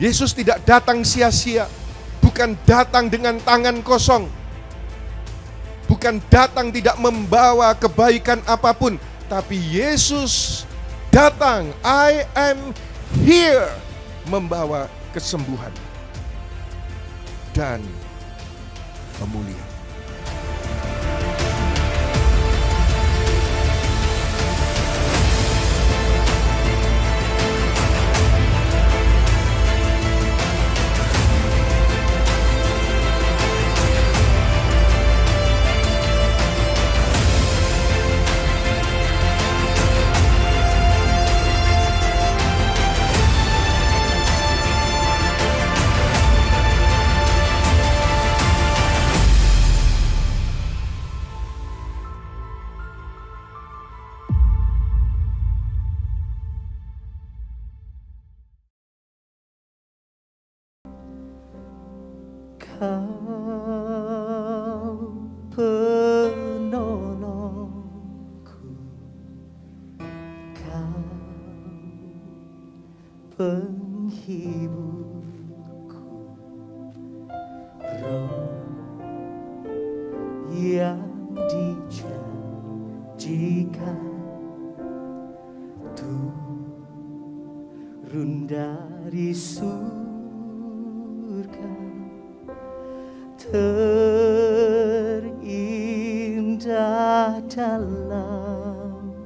Yesus tidak datang sia-sia, bukan datang dengan tangan kosong, bukan datang tidak membawa kebaikan apapun, tapi Yesus datang, I am here, membawa kesembuhan dan pemulihan. Kau penolongku, Kau penghiburku, Roh yang dijanjikan turun dari surga, terindah dalamku,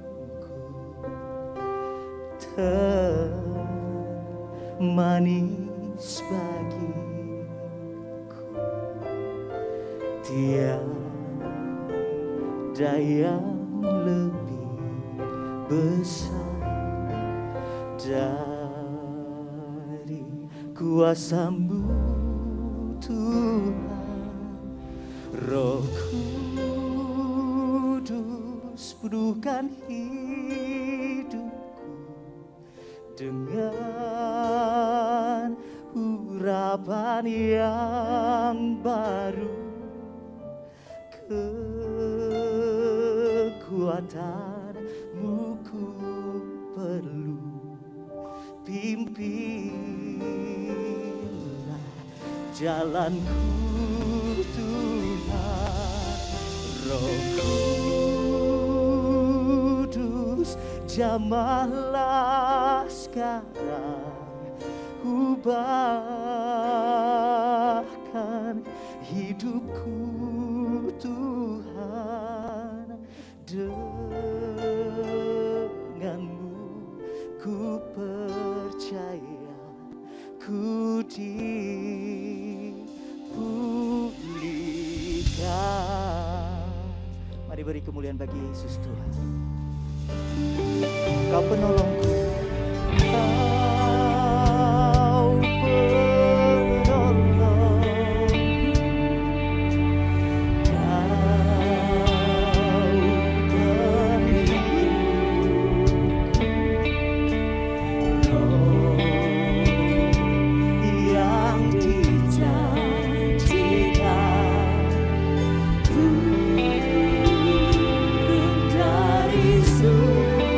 termanis bagiku, tiada yang lebih besar dari kuasa-Mu Tuhan. Roh Kudus, penuhkan hidupku dengan urapan yang baru, kekuatan-Mu ku perlu, pimpinlah jalanku Tuhan. Roh Kudus, jamahlah sekarang, ubahkan hidupku Tuhan. Dengan-Mu ku percaya, ku dipulihkan. Mari beri kemuliaan bagi Yesus Tuhan. Kau penolongku, Kau penolongku, Kau penghiburku, Roh yang dijanjikan turun dari surga,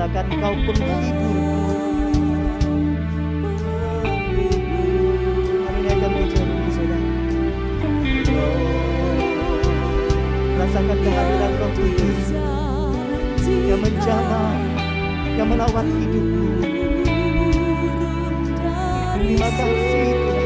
Katakan Kau penghiburku. Mari naikkan pujian ini saudara. Rasakan kehadiran Roh Kudus yang menjamah, yang melawat hidupmu. Terima kasih Tuhan.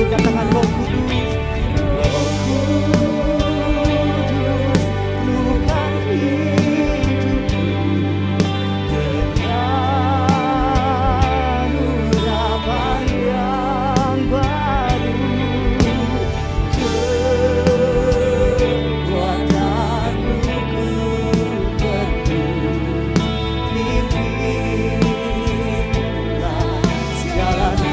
Katakan Roh Kudus, Roh Kudus, lukan hidupku dengan urapan yang baru, kekuatanmu ku penuh, pimpinlah jalanku.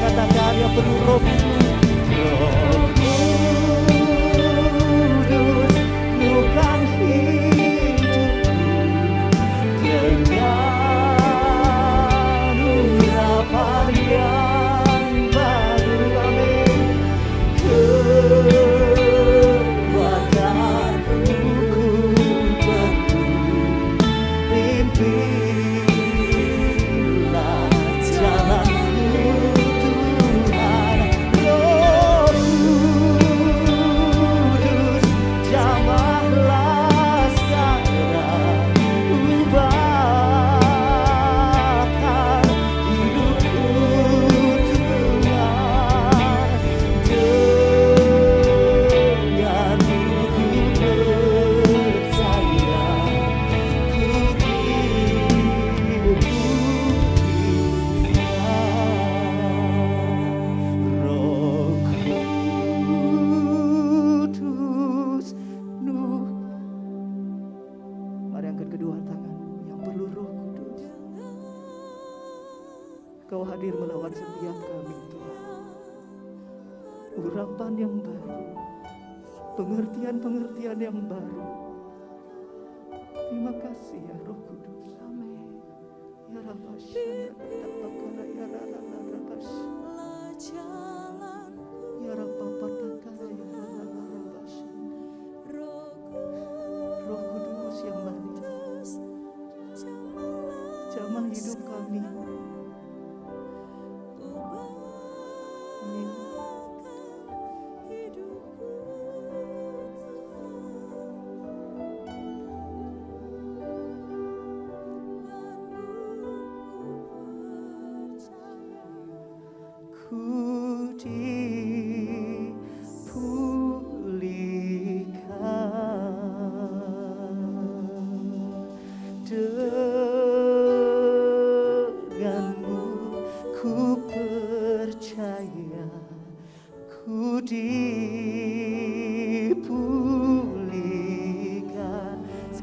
Katakan yang penuh Roh Kudus, lukan hidupku dengan urapan yang baru. Amin. Kekuatanmu ku penuh, pimpinlah jalanku. Kau hadir melawat setiap kami Tuhan. Urapan yang baru, pengertian-pengertian yang baru. Terima kasih ya Roh Kudus. Amin. Ya Rabbasya, tapakala ya Rabbasya. Ya Rabbapatakala ya Rabbasya. Roh Kudus yang baru, jamah hidup kami.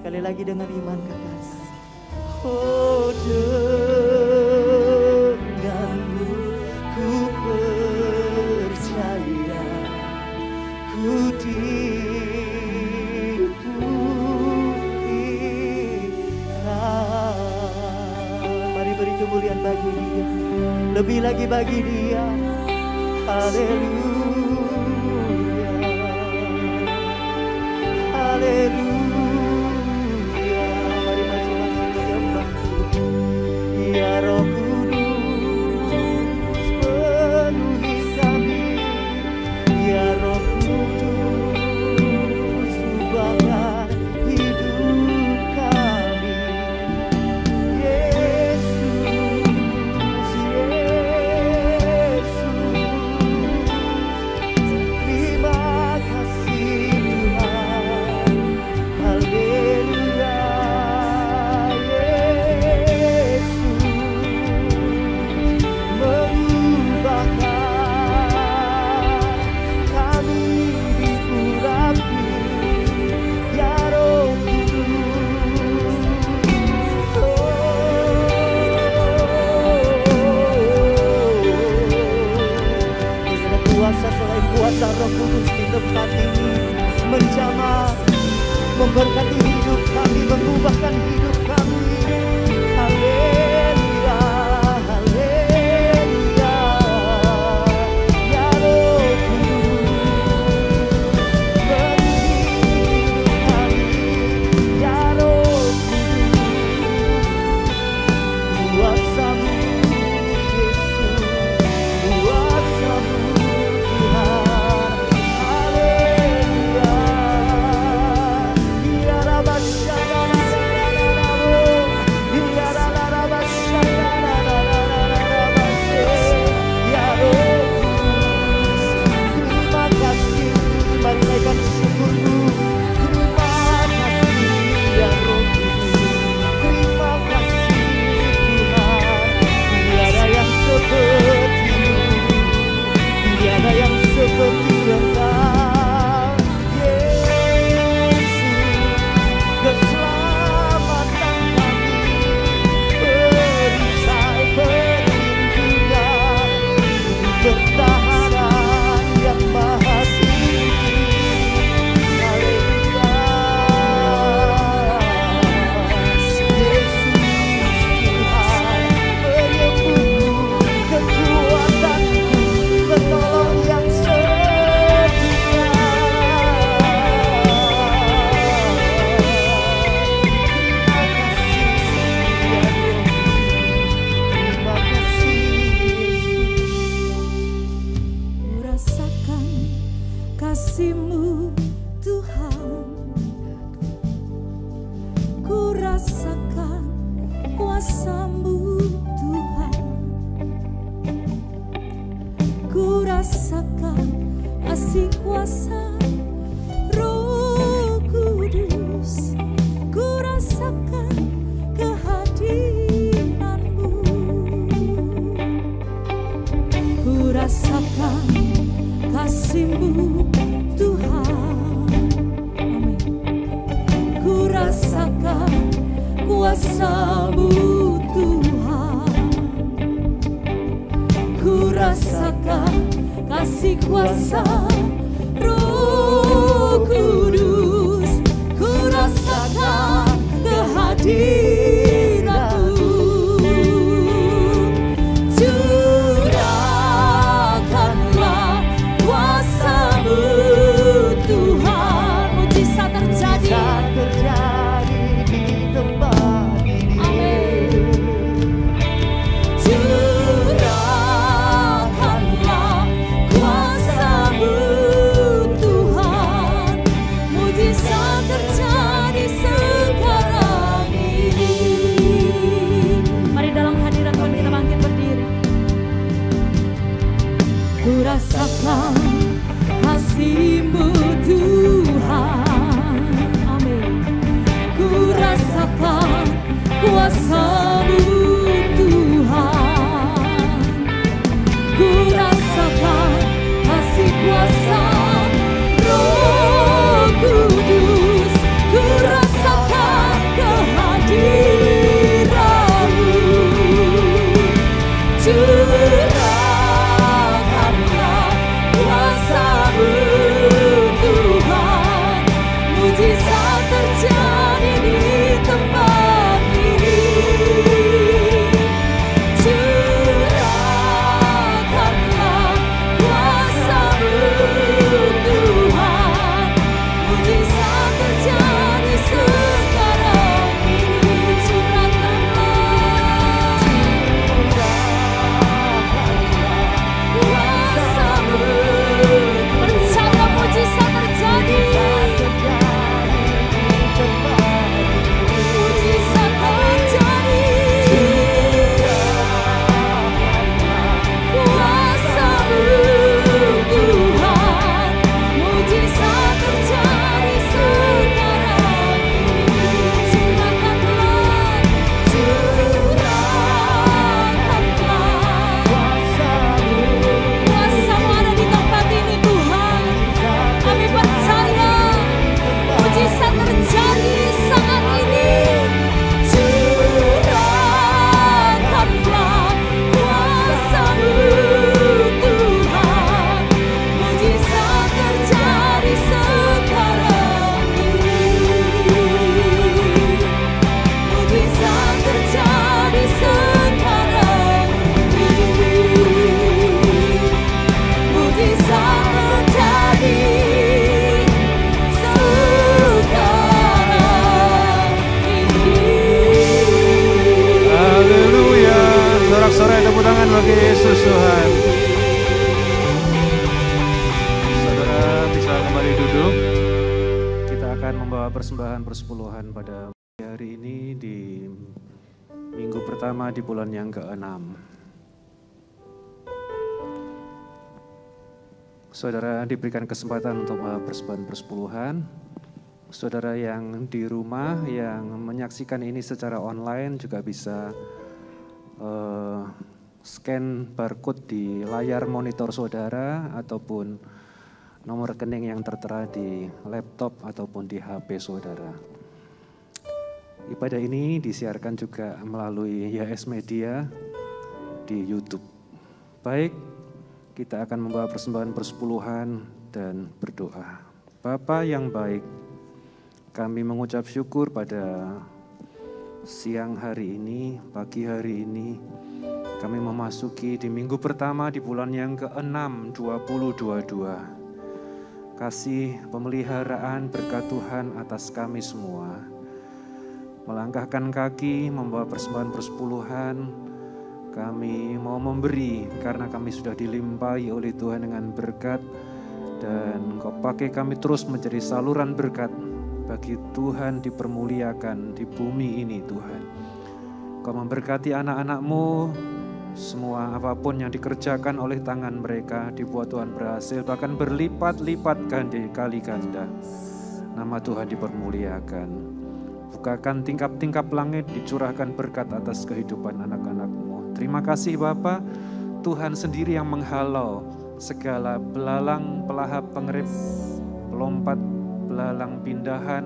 Sekali lagi dengan iman katakan, oh denganmu ku percaya, ku dipulihkan. bagi Dia, lebih lagi bagi Dia. Haleluya, haleluya. Mari masing-masing menyembah Tuhan. Ya Roh Kudus penuhi kami, ya Roh Kudus ubahkan hidup kami. Yesus, Yesus, terima kasih Tuhan. Haleluya, Yesus mengubahkan kami diurapi, ya Roh Kudus. Tidak ada kuasa selain kuasa Roh Kudus di tempat ini, menjamah, memberkati hidup kami, mengubahkan hidup kami. Haleluya, haleluya, ya Roh Kudus penuhi kami, ya Roh Kudus. Kuasa-Mu Yesus, kuasa-Mu Tuhan. Haleluya, ya terima kasih. Mari naikkan syukurmu. Terima kasih ya Roh Kudus. Terima kasih Tuhan. Tiada yang seperti-Mu, tiada yang seperti Engkau. Yesus, keselamatan kami, perisai perlindungan, pertahanan yang maha tinggi. Haleluya, Yesus Tuhan, penyembuhku, kekuatanku, penolong yang setia. Terima kasih ya Roh, terima kasih Yesus. Kurasakan kasih-Mu Tuhan, kurasakan kuasa-Mu Tuhan, kurasakan kasih kuasa Roh Kudus, kurasakan kehadiran-Mu, kurasakan kasih-Mu Tuhan. Amin. Kurasakan kuasa-Mu Tuhan, kurasakan kasih kuasa Roh Kudus, kurasakan kehadiran-Mu. Curahkanlah kuasa-Mu Tuhan, mujizat terjadi. Bisa terjadi di tempat ini. Amin. Curahkanlah kuasa-Mu Tuhan, mujizat terjadi sekarang ini. Mari dalam hadirat Tuhan kita bangkit berdiri. Kurasakan kasih-Mu Tuhan. Amin. Kurasakan kuasa-Mu Tuhan, kurasakan kasih kuasa Roh Kudus, kurasakan kehadiran-Mu. Curahkanlah kuasa-Mu Tuhan, mujizat terjadi di tempat ini. membawa persembahan persepuluhan pada hari ini di minggu pertama di bulan yang ke-6. Saudara diberikan kesempatan untuk membawa persembahan persepuluhan. Saudara yang di rumah yang menyaksikan ini secara online juga bisa scan barcode di layar monitor saudara ataupun nomor rekening yang tertera di laptop ataupun di HP saudara. Ibadah ini disiarkan juga melalui YS Media di YouTube. Baik, kita akan membawa persembahan persepuluhan dan berdoa. Bapa yang baik, kami mengucap syukur pada siang hari ini, pagi hari ini, kami memasuki di minggu pertama di bulan yang ke-6 2022. Kasih pemeliharaan berkat Tuhan atas kami semua. Melangkahkan kaki, membawa persembahan persepuluhan, kami mau memberi karena kami sudah dilimpahi oleh Tuhan dengan berkat dan Kau pakai kami terus menjadi saluran berkat bagi Tuhan dipermuliakan di bumi ini Tuhan. Kau memberkati anak-anak-Mu, semua apapun yang dikerjakan oleh tangan mereka dibuat Tuhan berhasil, bahkan berlipat-lipat kali ganda. Nama Tuhan dipermuliakan. Bukakan tingkap-tingkap langit, dicurahkan berkat atas kehidupan anak-anak-Mu. Terima kasih Bapa, Tuhan sendiri yang menghalau segala belalang, pelahap, pengerip, pelompat, belalang pindahan,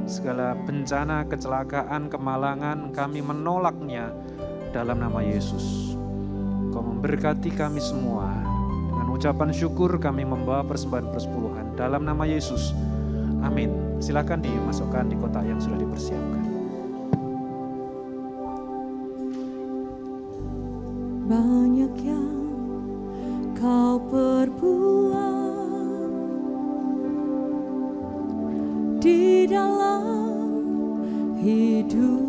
segala bencana, kecelakaan, kemalangan, kami menolaknya dalam nama Yesus. Kau memberkati kami semua. Dengan ucapan syukur kami membawa persembahan persepuluhan dalam nama Yesus. Amin. Silakan dimasukkan di kotak yang sudah dipersiapkan. Banyak yang Kau perbuat di dalam hidupku,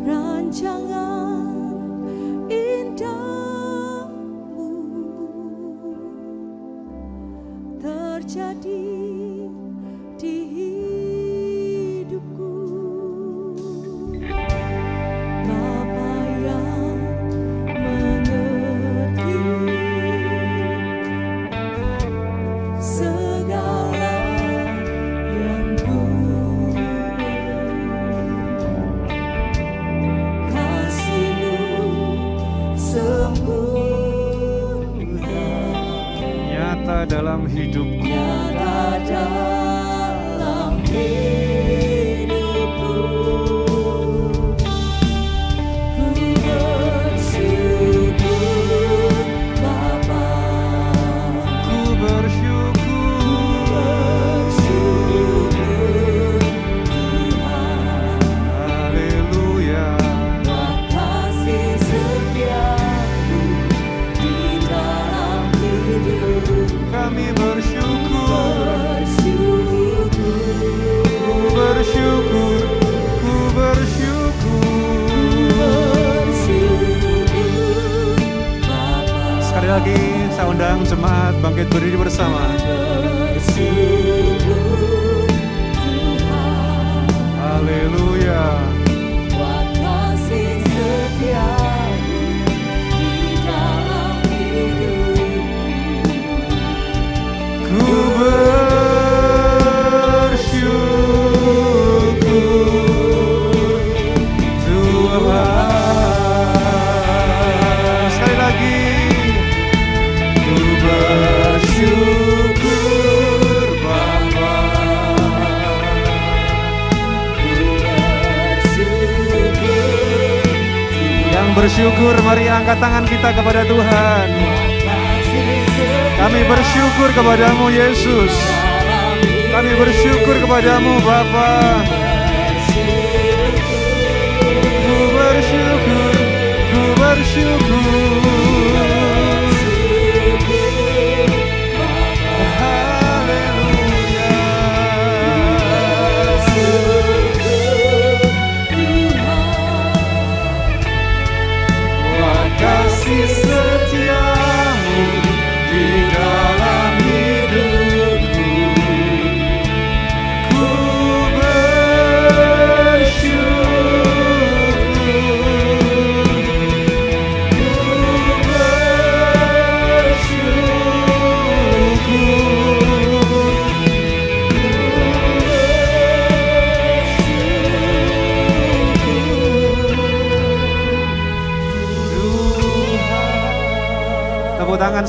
rancangan indahmu terjadi di hidupku. Bapa yang mengerti segala yang ku beri, kasih-Mu sempurna Nyata dalam hidupku. nyata dalam hidupku. Ku bersyukur Bapa, Ku bersyukur. bersyukur Tuhan, Haleluya. buat kasih setiamu di dalam hidupku. Kami bersyukur. Bersyukur, Ku bersyukur. Ku bersyukur. bersyukur Bapa, Sekali lagi saya undang jemaat bangkit berdiri bersama. bersyukur Tuhan, Haleluya. buat kasih setiamu di dalam hidupku. Ku bersyukur Tuhan. Sekali lagi. Ku bersyukur Bapa. Yang bersyukur mari angkat tangan kita kepada Tuhan. Kami bersyukur kepadamu Yesus. Kami bersyukur kepadamu Bapa. Ku bersyukur, ku bersyukur. Haleluya. Buat kasih setiamu di dalam hidup.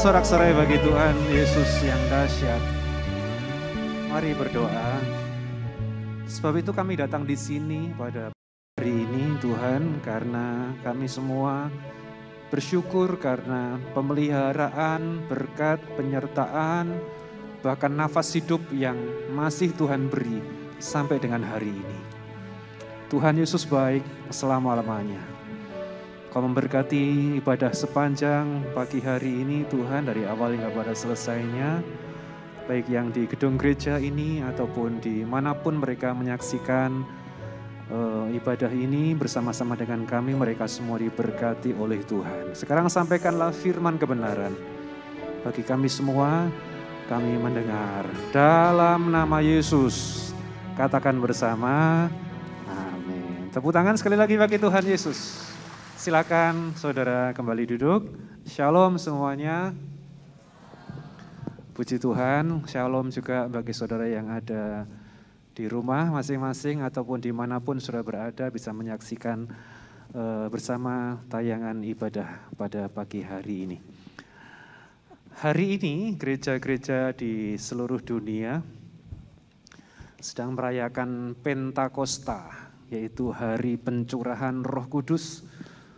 sorak-sorai bagi Tuhan Yesus yang dahsyat. Mari berdoa. Sebab itu kami datang di sini pada hari ini Tuhan, karena kami semua bersyukur karena pemeliharaan, berkat, penyertaan, bahkan nafas hidup yang masih Tuhan beri sampai dengan hari ini. Tuhan Yesus baik selama-lamanya. Kau memberkati ibadah sepanjang pagi hari ini Tuhan, dari awal hingga pada selesainya, baik yang di gedung gereja ini ataupun dimanapun mereka menyaksikan ibadah ini bersama-sama dengan kami, mereka semua diberkati oleh Tuhan. Sekarang sampaikanlah firman kebenaran bagi kami semua, kami mendengar. Dalam nama Yesus, katakan bersama, amin. Tepuk tangan sekali lagi bagi Tuhan Yesus. Silakan saudara kembali duduk. Shalom semuanya. Puji Tuhan, shalom juga bagi saudara yang ada di rumah masing-masing ataupun dimanapun saudara berada bisa menyaksikan bersama tayangan ibadah pada pagi hari ini. Hari ini gereja-gereja di seluruh dunia sedang merayakan Pentakosta, yaitu hari pencurahan Roh Kudus.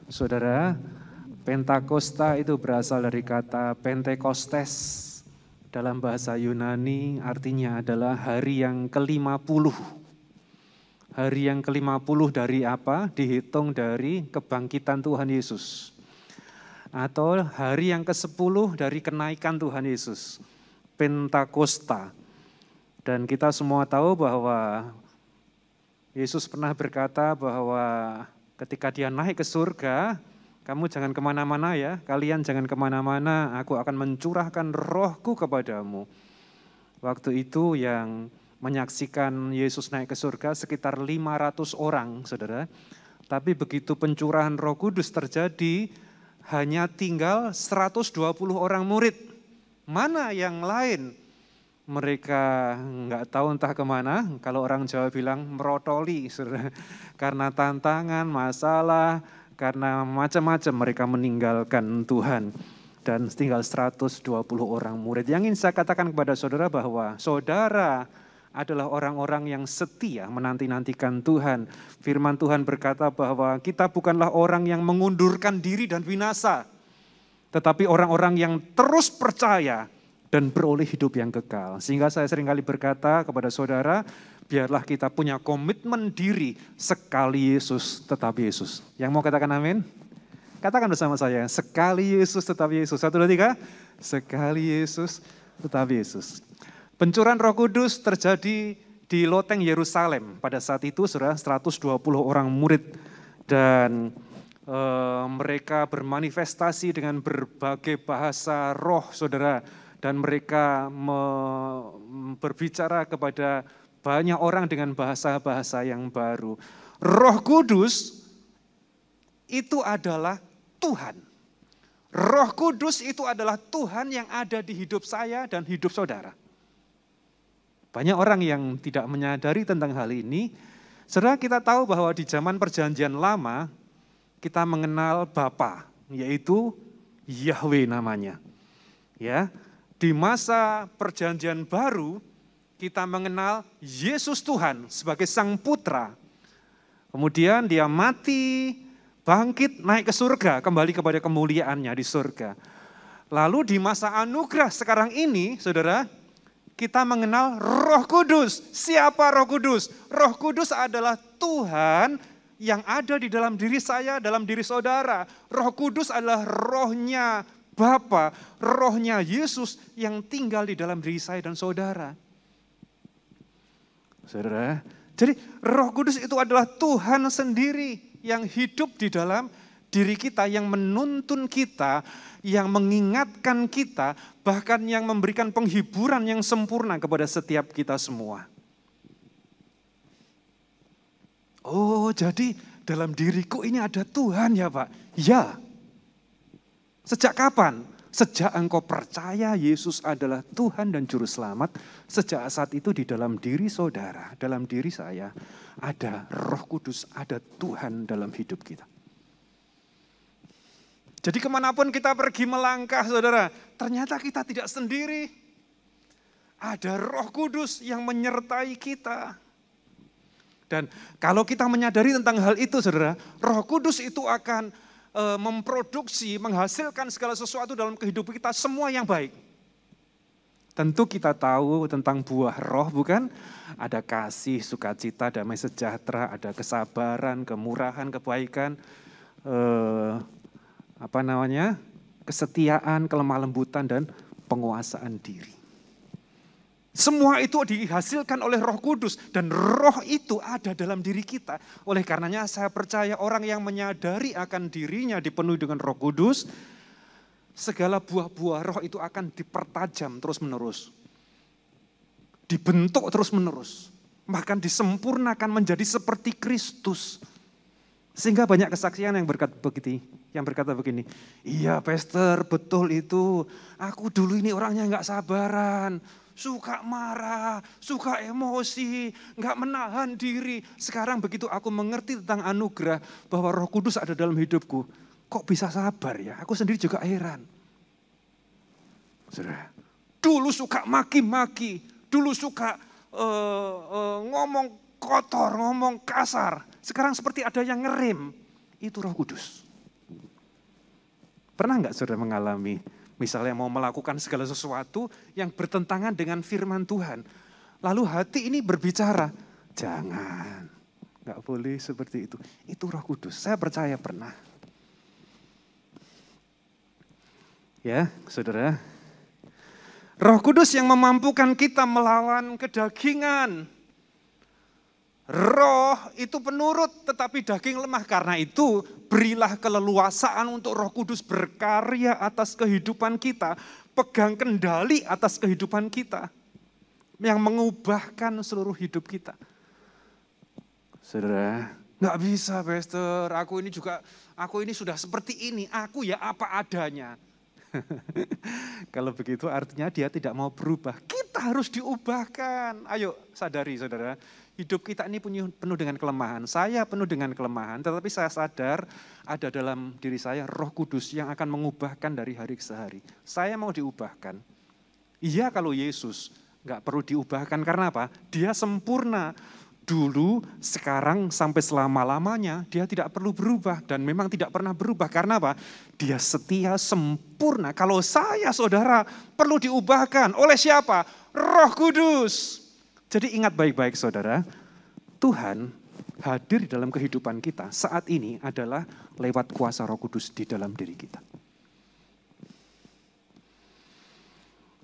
Saudara, Pentakosta itu berasal dari kata Pentekostes. Dalam bahasa Yunani artinya adalah hari yang ke-50. Hari yang ke-50 dari apa? Dihitung dari kebangkitan Tuhan Yesus. Atau hari yang ke-10 dari kenaikan Tuhan Yesus. Pentakosta. Dan kita semua tahu bahwa Yesus pernah berkata bahwa ketika dia naik ke surga, kamu jangan kemana-mana ya, kalian jangan kemana-mana, aku akan mencurahkan rohku kepadamu. Waktu itu yang menyaksikan Yesus naik ke surga sekitar 500 orang, saudara. Tapi begitu pencurahan Roh Kudus terjadi, hanya tinggal 120 orang murid. Mana yang lain? Mereka nggak tahu entah kemana, kalau orang Jawa bilang merotoli, saudara. Karena tantangan, masalah, karena macam-macam mereka meninggalkan Tuhan. Dan tinggal 120 orang murid. Yang ingin saya katakan kepada saudara bahwa saudara adalah orang-orang yang setia menanti-nantikan Tuhan. Firman Tuhan berkata bahwa kita bukanlah orang yang mengundurkan diri dan binasa, tetapi orang-orang yang terus percaya dan beroleh hidup yang kekal. Sehingga saya seringkali berkata kepada saudara, biarlah kita punya komitmen diri, sekali Yesus tetap Yesus. Yang mau katakan amin? Katakan bersama saya, sekali Yesus tetap Yesus. 1, 2, 3. Sekali Yesus tetap Yesus. Pencurahan Roh Kudus terjadi di loteng Yerusalem. Pada saat itu saudara 120 orang murid dan mereka bermanifestasi dengan berbagai bahasa roh saudara. Dan mereka berbicara kepada banyak orang dengan bahasa-bahasa yang baru. Roh Kudus itu adalah Tuhan. Roh Kudus itu adalah Tuhan yang ada di hidup saya dan hidup saudara. Banyak orang yang tidak menyadari tentang hal ini. Saudara, kita tahu bahwa di zaman Perjanjian Lama kita mengenal Bapa, yaitu Yahweh namanya. Ya. Di masa Perjanjian Baru, kita mengenal Yesus Tuhan sebagai Sang Putra. Kemudian dia mati, bangkit, naik ke surga, kembali kepada kemuliaannya di surga. Lalu di masa anugerah sekarang ini, saudara, kita mengenal Roh Kudus. Siapa Roh Kudus? Roh Kudus adalah Tuhan yang ada di dalam diri saya, dalam diri saudara. Roh Kudus adalah rohnya Bapa, rohnya Yesus yang tinggal di dalam diri saya dan saudara. Saudara, jadi Roh Kudus itu adalah Tuhan sendiri yang hidup di dalam diri kita, yang menuntun kita, yang mengingatkan kita, bahkan yang memberikan penghiburan yang sempurna kepada setiap kita semua. Oh, jadi dalam diriku ini ada Tuhan ya Pak? Ya. Sejak kapan? Sejak engkau percaya Yesus adalah Tuhan dan Juru Selamat, sejak saat itu di dalam diri saudara, dalam diri saya, ada Roh Kudus, ada Tuhan dalam hidup kita. Jadi kemanapun kita pergi melangkah, saudara, ternyata kita tidak sendiri. Ada Roh Kudus yang menyertai kita. Dan kalau kita menyadari tentang hal itu, saudara, Roh Kudus itu akan memproduksi, menghasilkan segala sesuatu dalam kehidupan kita, semua yang baik. Tentu kita tahu tentang buah roh, bukan? Ada kasih, sukacita, damai sejahtera, ada kesabaran, kemurahan, kebaikan, kesetiaan, kelemah lembutan, dan penguasaan diri. Semua itu dihasilkan oleh Roh Kudus dan roh itu ada dalam diri kita. Oleh karenanya saya percaya orang yang menyadari akan dirinya dipenuhi dengan Roh Kudus, segala buah-buah roh itu akan dipertajam terus-menerus. Dibentuk terus-menerus. Bahkan disempurnakan menjadi seperti Kristus. Sehingga banyak kesaksian yang berkata begini, iya pastor betul itu, aku dulu ini orangnya enggak sabaran, suka marah, suka emosi, enggak menahan diri. Sekarang begitu aku mengerti tentang anugerah bahwa Roh Kudus ada dalam hidupku, kok bisa sabar ya? Aku sendiri juga heran. Saudara, dulu suka maki-maki, dulu suka ngomong kotor, ngomong kasar. Sekarang seperti ada yang ngerem, itu Roh Kudus. Pernah enggak saudara mengalami, misalnya mau melakukan segala sesuatu yang bertentangan dengan firman Tuhan. Lalu hati ini berbicara, jangan, enggak boleh seperti itu. Itu Roh Kudus, saya percaya pernah. Ya, saudara. Roh Kudus yang memampukan kita melawan kedagingan. Roh itu penurut tetapi daging lemah. Karena itu berilah keleluasaan untuk Roh Kudus berkarya atas kehidupan kita. Pegang kendali atas kehidupan kita. Yang mengubahkan seluruh hidup kita. Saudara, gak bisa pastor, aku ini sudah seperti ini, aku ya apa adanya. Kalau begitu artinya dia tidak mau berubah. Kita harus diubahkan. Ayo sadari saudara, hidup kita ini penuh dengan kelemahan. Saya penuh dengan kelemahan, tetapi saya sadar ada dalam diri saya Roh Kudus yang akan mengubahkan dari hari ke hari. Saya mau diubahkan. Iya kalau Yesus gak perlu diubahkan, karena apa? Dia sempurna. Dulu, sekarang, sampai selama-lamanya dia tidak perlu berubah dan memang tidak pernah berubah. Karena apa? Dia setia, sempurna. Kalau saya, saudara, perlu diubahkan. Oleh siapa? Roh Kudus. Jadi ingat baik-baik saudara, Tuhan hadir di dalam kehidupan kita saat ini adalah lewat kuasa Roh Kudus di dalam diri kita.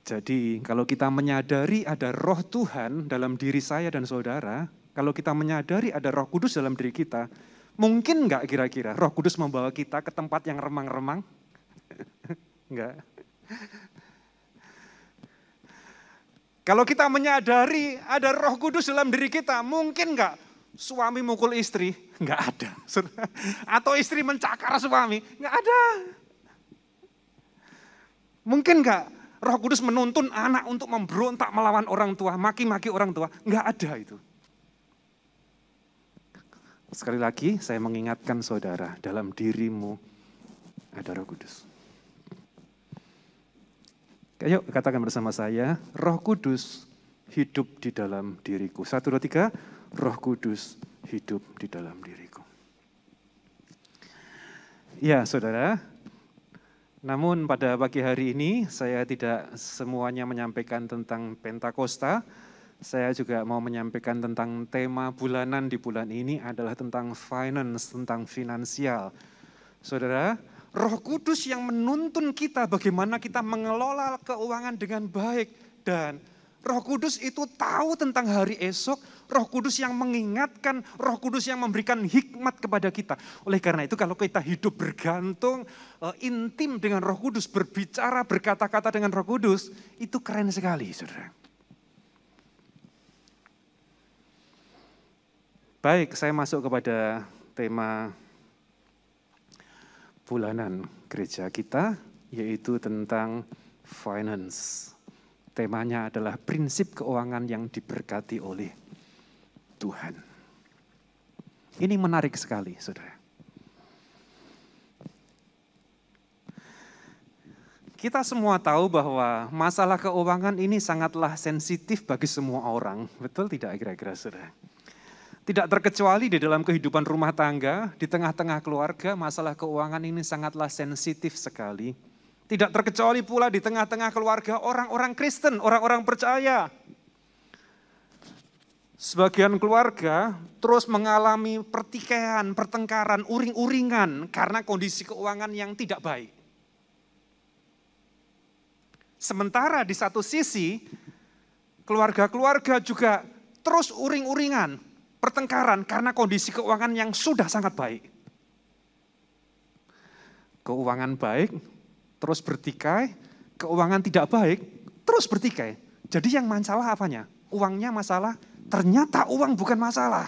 Jadi kalau kita menyadari ada roh Tuhan dalam diri saya dan saudara, kalau kita menyadari ada Roh Kudus dalam diri kita, mungkin enggak kira-kira Roh Kudus membawa kita ke tempat yang remang-remang? Enggak. Kalau kita menyadari ada Roh Kudus dalam diri kita, mungkin enggak suami mukul istri? Enggak ada. Atau istri mencakar suami? Enggak ada. Mungkin enggak Roh Kudus menuntun anak untuk memberontak melawan orang tua, maki-maki orang tua? Enggak ada itu. Sekali lagi saya mengingatkan saudara, dalam dirimu ada Roh Kudus. Ayo katakan bersama saya, Roh Kudus hidup di dalam diriku. 1, 2, 3, Roh Kudus hidup di dalam diriku. Ya saudara, namun pada pagi hari ini saya tidak semuanya menyampaikan tentang Pentakosta. Saya juga mau menyampaikan tentang tema bulanan di bulan ini adalah tentang finance, tentang finansial. Saudara, Roh Kudus yang menuntun kita bagaimana kita mengelola keuangan dengan baik. Dan Roh Kudus itu tahu tentang hari esok, Roh Kudus yang mengingatkan, Roh Kudus yang memberikan hikmat kepada kita. Oleh karena itu kalau kita hidup bergantung, intim dengan Roh Kudus, berbicara, berkata-kata dengan Roh Kudus, itu keren sekali saudara. Baik, saya masuk kepada tema bulanan gereja kita, yaitu tentang finance. Temanya adalah prinsip keuangan yang diberkati oleh Tuhan. Ini menarik sekali, saudara. Kita semua tahu bahwa masalah keuangan ini sangatlah sensitif bagi semua orang. Betul tidak kira-kira saudara? Tidak terkecuali di dalam kehidupan rumah tangga, di tengah-tengah keluarga, masalah keuangan ini sangatlah sensitif sekali. Tidak terkecuali pula di tengah-tengah keluarga orang-orang Kristen, orang-orang percaya. Sebagian keluarga terus mengalami pertikaian, pertengkaran, uring-uringan karena kondisi keuangan yang tidak baik. Sementara di satu sisi, keluarga-keluarga juga terus uring-uringan, pertengkaran karena kondisi keuangan yang sudah sangat baik. Keuangan baik, terus bertikai, keuangan tidak baik, terus bertikai. Jadi yang masalah apanya? Uangnya masalah, ternyata uang bukan masalah.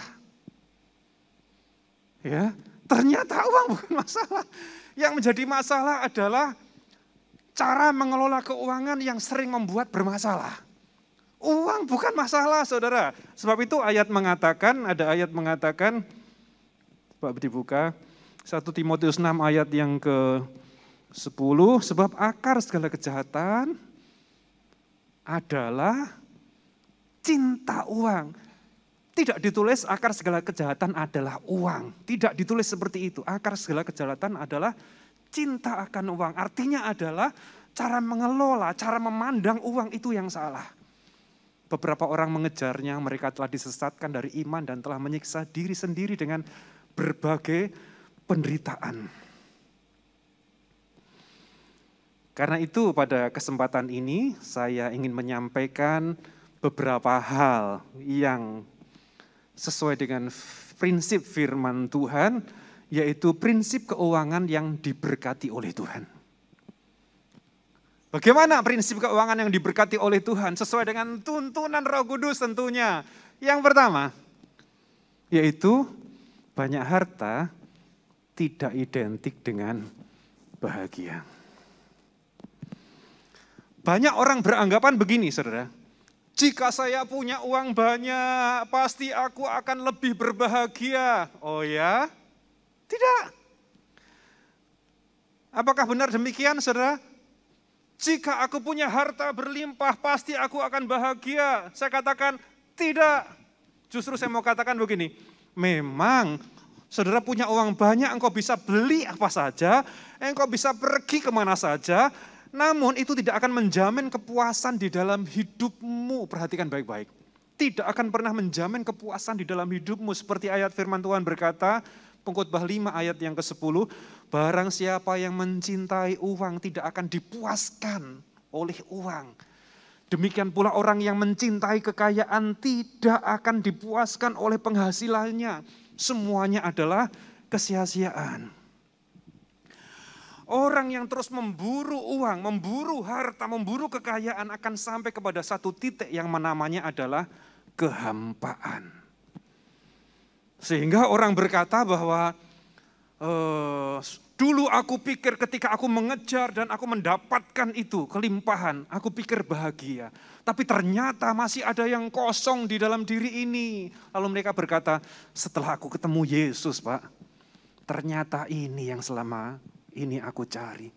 Ya, ternyata uang bukan masalah. Yang menjadi masalah adalah cara mengelola keuangan yang sering membuat bermasalah. Uang bukan masalah, saudara. Sebab itu ayat mengatakan, ada ayat mengatakan, Pak dibuka, 1 Timotius 6 ayat yang ke-10, sebab akar segala kejahatan adalah cinta uang. Tidak ditulis akar segala kejahatan adalah uang. Tidak ditulis seperti itu. Akar segala kejahatan adalah cinta akan uang, artinya adalah cara mengelola, cara memandang uang itu yang salah. Beberapa orang mengejarnya, mereka telah disesatkan dari iman dan telah menyiksa diri sendiri dengan berbagai penderitaan. Karena itu pada kesempatan ini saya ingin menyampaikan beberapa hal yang sesuai dengan prinsip firman Tuhan, yaitu prinsip keuangan yang diberkati oleh Tuhan. Bagaimana prinsip keuangan yang diberkati oleh Tuhan? Sesuai dengan tuntunan Roh Kudus tentunya. Yang pertama, yaitu banyak harta tidak identik dengan bahagia. Banyak orang beranggapan begini, saudara. Jika saya punya uang banyak, pasti aku akan lebih berbahagia. Oh ya? Tidak. Apakah benar demikian, saudara? Jika aku punya harta berlimpah, pasti aku akan bahagia. Saya katakan tidak. Justru saya mau katakan begini, memang saudara punya uang banyak, engkau bisa beli apa saja, engkau bisa pergi kemana saja, namun itu tidak akan menjamin kepuasan di dalam hidupmu. Perhatikan baik-baik. Tidak akan pernah menjamin kepuasan di dalam hidupmu. Seperti ayat firman Tuhan berkata, Pengkhotbah 5 ayat yang ke-10, barang siapa yang mencintai uang tidak akan dipuaskan oleh uang. Demikian pula orang yang mencintai kekayaan tidak akan dipuaskan oleh penghasilannya. Semuanya adalah kesia-siaan. Orang yang terus memburu uang, memburu harta, memburu kekayaan akan sampai kepada satu titik yang namanya adalah kehampaan. Sehingga orang berkata bahwa dulu aku pikir ketika aku mengejar dan aku mendapatkan itu, kelimpahan, aku pikir bahagia. Tapi ternyata masih ada yang kosong di dalam diri ini. Lalu mereka berkata, setelah aku ketemu Yesus, Pak, ternyata ini yang selama ini aku cari.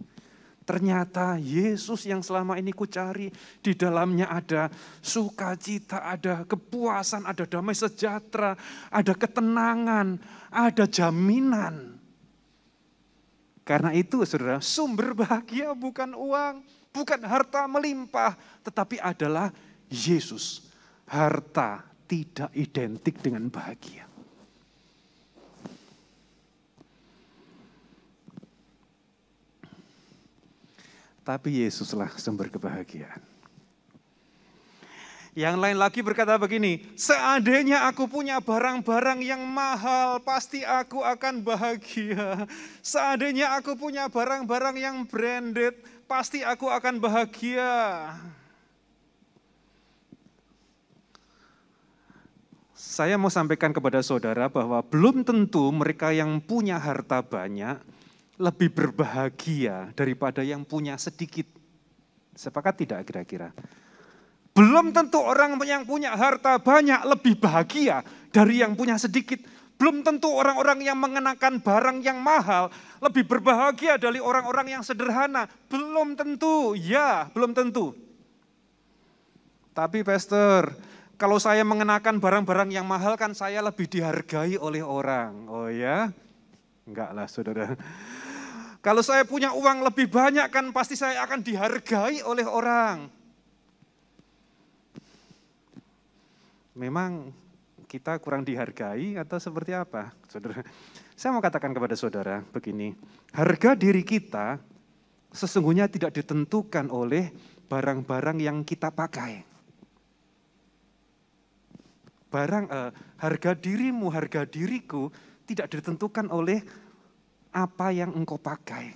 Ternyata Yesus yang selama ini ku cari, di dalamnya ada sukacita, ada kepuasan, ada damai sejahtera, ada ketenangan, ada jaminan. Karena itu saudara, sumber bahagia bukan uang, bukan harta melimpah, tetapi adalah Yesus. Harta tidak identik dengan bahagia. Tapi Yesuslah sumber kebahagiaan. Yang lain lagi berkata begini, seandainya aku punya barang-barang yang mahal, pasti aku akan bahagia. Seandainya aku punya barang-barang yang branded, pasti aku akan bahagia. Saya mau sampaikan kepada saudara bahwa belum tentu mereka yang punya harta banyak lebih berbahagia daripada yang punya sedikit. Sepakat tidak kira-kira? Belum tentu orang yang punya harta banyak lebih bahagia dari yang punya sedikit. Belum tentu orang-orang yang mengenakan barang yang mahal lebih berbahagia dari orang-orang yang sederhana. Belum tentu, ya belum tentu. Tapi pastor, kalau saya mengenakan barang-barang yang mahal kan saya lebih dihargai oleh orang. Oh ya? Enggak lah saudara. Kalau saya punya uang lebih banyak kan pasti saya akan dihargai oleh orang. Memang kita kurang dihargai atau seperti apa? Saudara, saya mau katakan kepada saudara begini, harga diri kita sesungguhnya tidak ditentukan oleh barang-barang yang kita pakai. Harga dirimu, harga diriku tidak ditentukan oleh apa yang engkau pakai.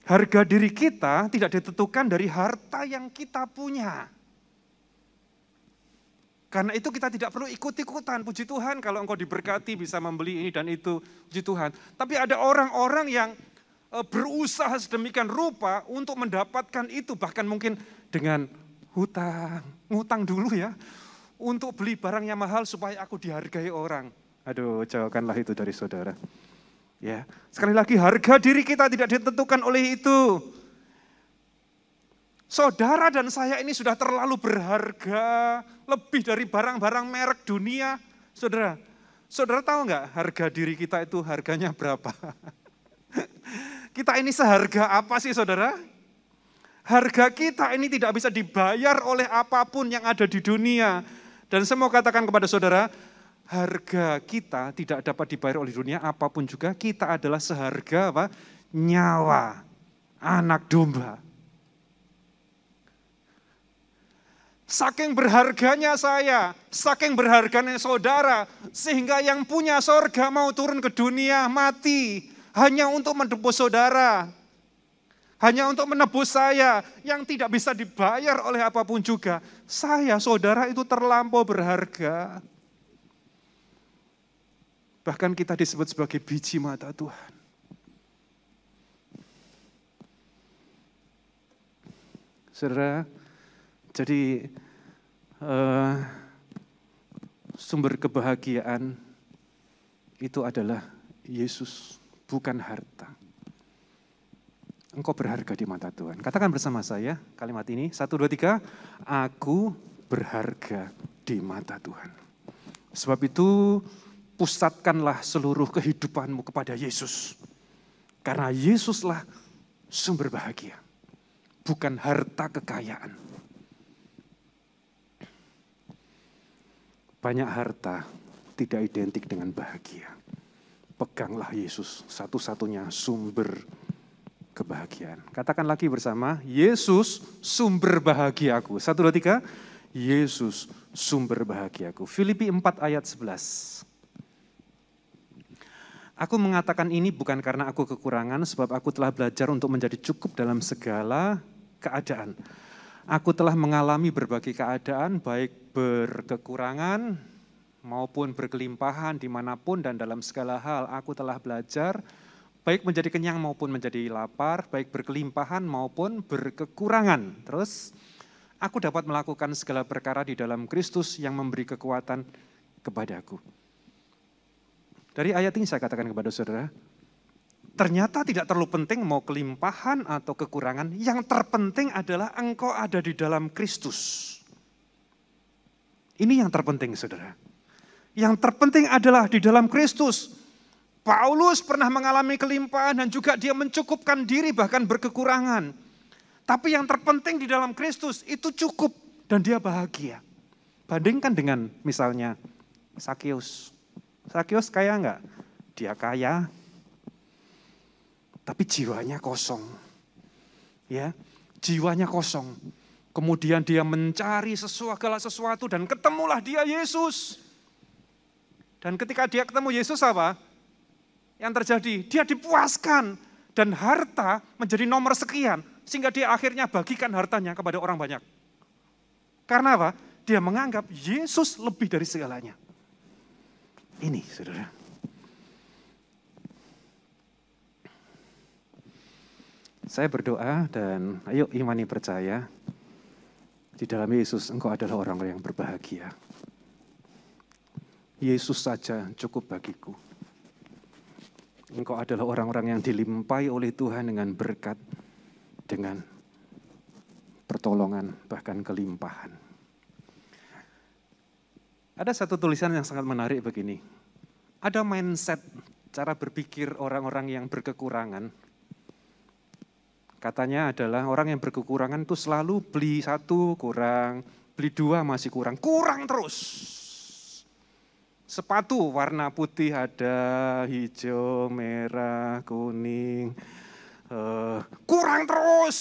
Harga diri kita tidak ditentukan dari harta yang kita punya. Karena itu kita tidak perlu ikut-ikutan, puji Tuhan kalau engkau diberkati bisa membeli ini dan itu, puji Tuhan. Tapi ada orang-orang yang berusaha sedemikian rupa untuk mendapatkan itu, bahkan mungkin dengan ngutang dulu ya, untuk beli barang yang mahal supaya aku dihargai orang. Aduh, jauhkanlah itu dari saudara. Ya, sekali lagi harga diri kita tidak ditentukan oleh itu. Saudara dan saya ini sudah terlalu berharga, lebih dari barang-barang merek dunia. Saudara tahu nggak harga diri kita itu harganya berapa? Kita ini seharga apa sih saudara? Harga kita ini tidak bisa dibayar oleh apapun yang ada di dunia. Dan saya mau katakan kepada saudara, harga kita tidak dapat dibayar oleh dunia apapun juga. Kita adalah seharga apa? Nyawa anak domba. Saking berharganya saya, saking berharganya saudara, sehingga yang punya sorga mau turun ke dunia mati, hanya untuk menebus saudara, hanya untuk menebus saya, yang tidak bisa dibayar oleh apapun juga. Saya, saudara itu terlampau berharga. Bahkan kita disebut sebagai biji mata Tuhan. Saudara, jadi sumber kebahagiaan itu adalah Yesus, bukan harta. Engkau berharga di mata Tuhan. Katakan bersama saya kalimat ini, 1, 2, 3, aku berharga di mata Tuhan. Sebab itu pusatkanlah seluruh kehidupanmu kepada Yesus. Karena Yesuslah sumber bahagia, bukan harta kekayaan. Banyak harta tidak identik dengan bahagia. Peganglah Yesus, satu-satunya sumber kebahagiaan. Katakan lagi bersama, Yesus sumber bahagiaku. 1, 2, 3, Yesus sumber bahagiaku. Filipi 4 ayat 11. Aku mengatakan ini bukan karena aku kekurangan, sebab aku telah belajar untuk menjadi cukup dalam segala keadaan. Aku telah mengalami berbagai keadaan, baik berkekurangan maupun berkelimpahan dimanapun dan dalam segala hal. Aku telah belajar baik menjadi kenyang maupun menjadi lapar, baik berkelimpahan maupun berkekurangan. Terus, aku dapat melakukan segala perkara di dalam Kristus yang memberi kekuatan kepadaku. Dari ayat ini saya katakan kepada saudara, ternyata tidak terlalu penting mau kelimpahan atau kekurangan. Yang terpenting adalah engkau ada di dalam Kristus. Ini yang terpenting saudara. Yang terpenting adalah di dalam Kristus. Paulus pernah mengalami kelimpahan dan juga dia mencukupkan diri bahkan berkekurangan. Tapi yang terpenting di dalam Kristus itu cukup dan dia bahagia. Bandingkan dengan misalnya Sakeus. Sakeus kaya enggak? Dia kaya, tapi jiwanya kosong. Ya, jiwanya kosong. Kemudian dia mencari segala sesuatu dan ketemulah dia Yesus. Dan ketika dia ketemu Yesus apa? Yang terjadi, dia dipuaskan dan harta menjadi nomor sekian. Sehingga dia akhirnya bagikan hartanya kepada orang banyak. Karena apa? Dia menganggap Yesus lebih dari segalanya. Ini saudara. Saya berdoa dan ayo imani percaya. Di dalam Yesus engkau adalah orang yang berbahagia. Yesus saja cukup bagiku. Engkau adalah orang-orang yang dilimpahi oleh Tuhan dengan berkat, dengan pertolongan, bahkan kelimpahan. Ada satu tulisan yang sangat menarik begini. Ada mindset, cara berpikir orang-orang yang berkekurangan. Katanya adalah orang yang berkekurangan itu selalu beli satu kurang, beli dua masih kurang terus. Sepatu warna putih ada, hijau, merah, kuning, kurang terus.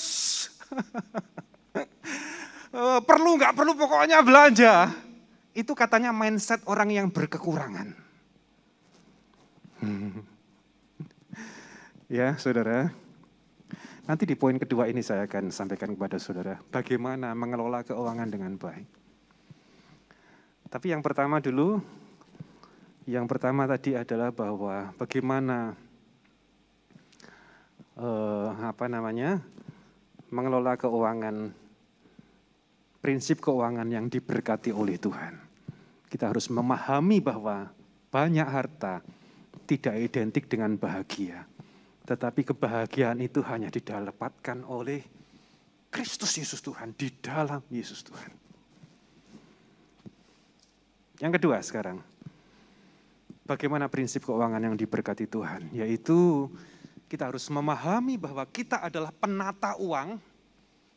Perlu nggak perlu pokoknya belanja. Itu katanya mindset orang yang berkekurangan. Ya saudara, nanti di poin kedua ini saya akan sampaikan kepada saudara bagaimana mengelola keuangan dengan baik. Tapi yang pertama tadi adalah bahwa bagaimana mengelola keuangan, prinsip keuangan yang diberkati oleh Tuhan. Kita harus memahami bahwa banyak harta tidak identik dengan bahagia. Tetapi kebahagiaan itu hanya didapatkan oleh Kristus Yesus Tuhan, di dalam Yesus Tuhan. Yang kedua sekarang, bagaimana prinsip keuangan yang diberkati Tuhan? Yaitu kita harus memahami bahwa kita adalah penata uang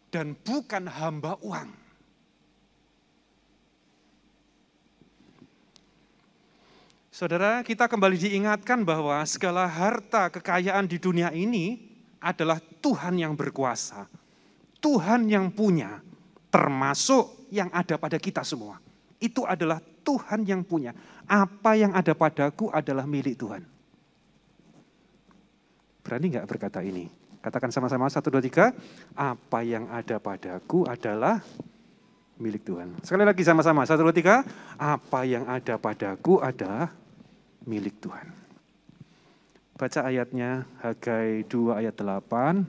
dan bukan hamba uang. Saudara, kita kembali diingatkan bahwa segala harta kekayaan di dunia ini adalah Tuhan yang berkuasa. Tuhan yang punya, termasuk yang ada pada kita semua. Itu adalah Tuhan yang punya. Apa yang ada padaku adalah milik Tuhan. Berani nggak berkata ini? Katakan sama-sama 1, 2, 3. Apa yang ada padaku adalah milik Tuhan. Sekali lagi sama-sama 1, 2, 3. Apa yang ada padaku adalah milik Tuhan. Baca ayatnya Hagai 2 ayat 8.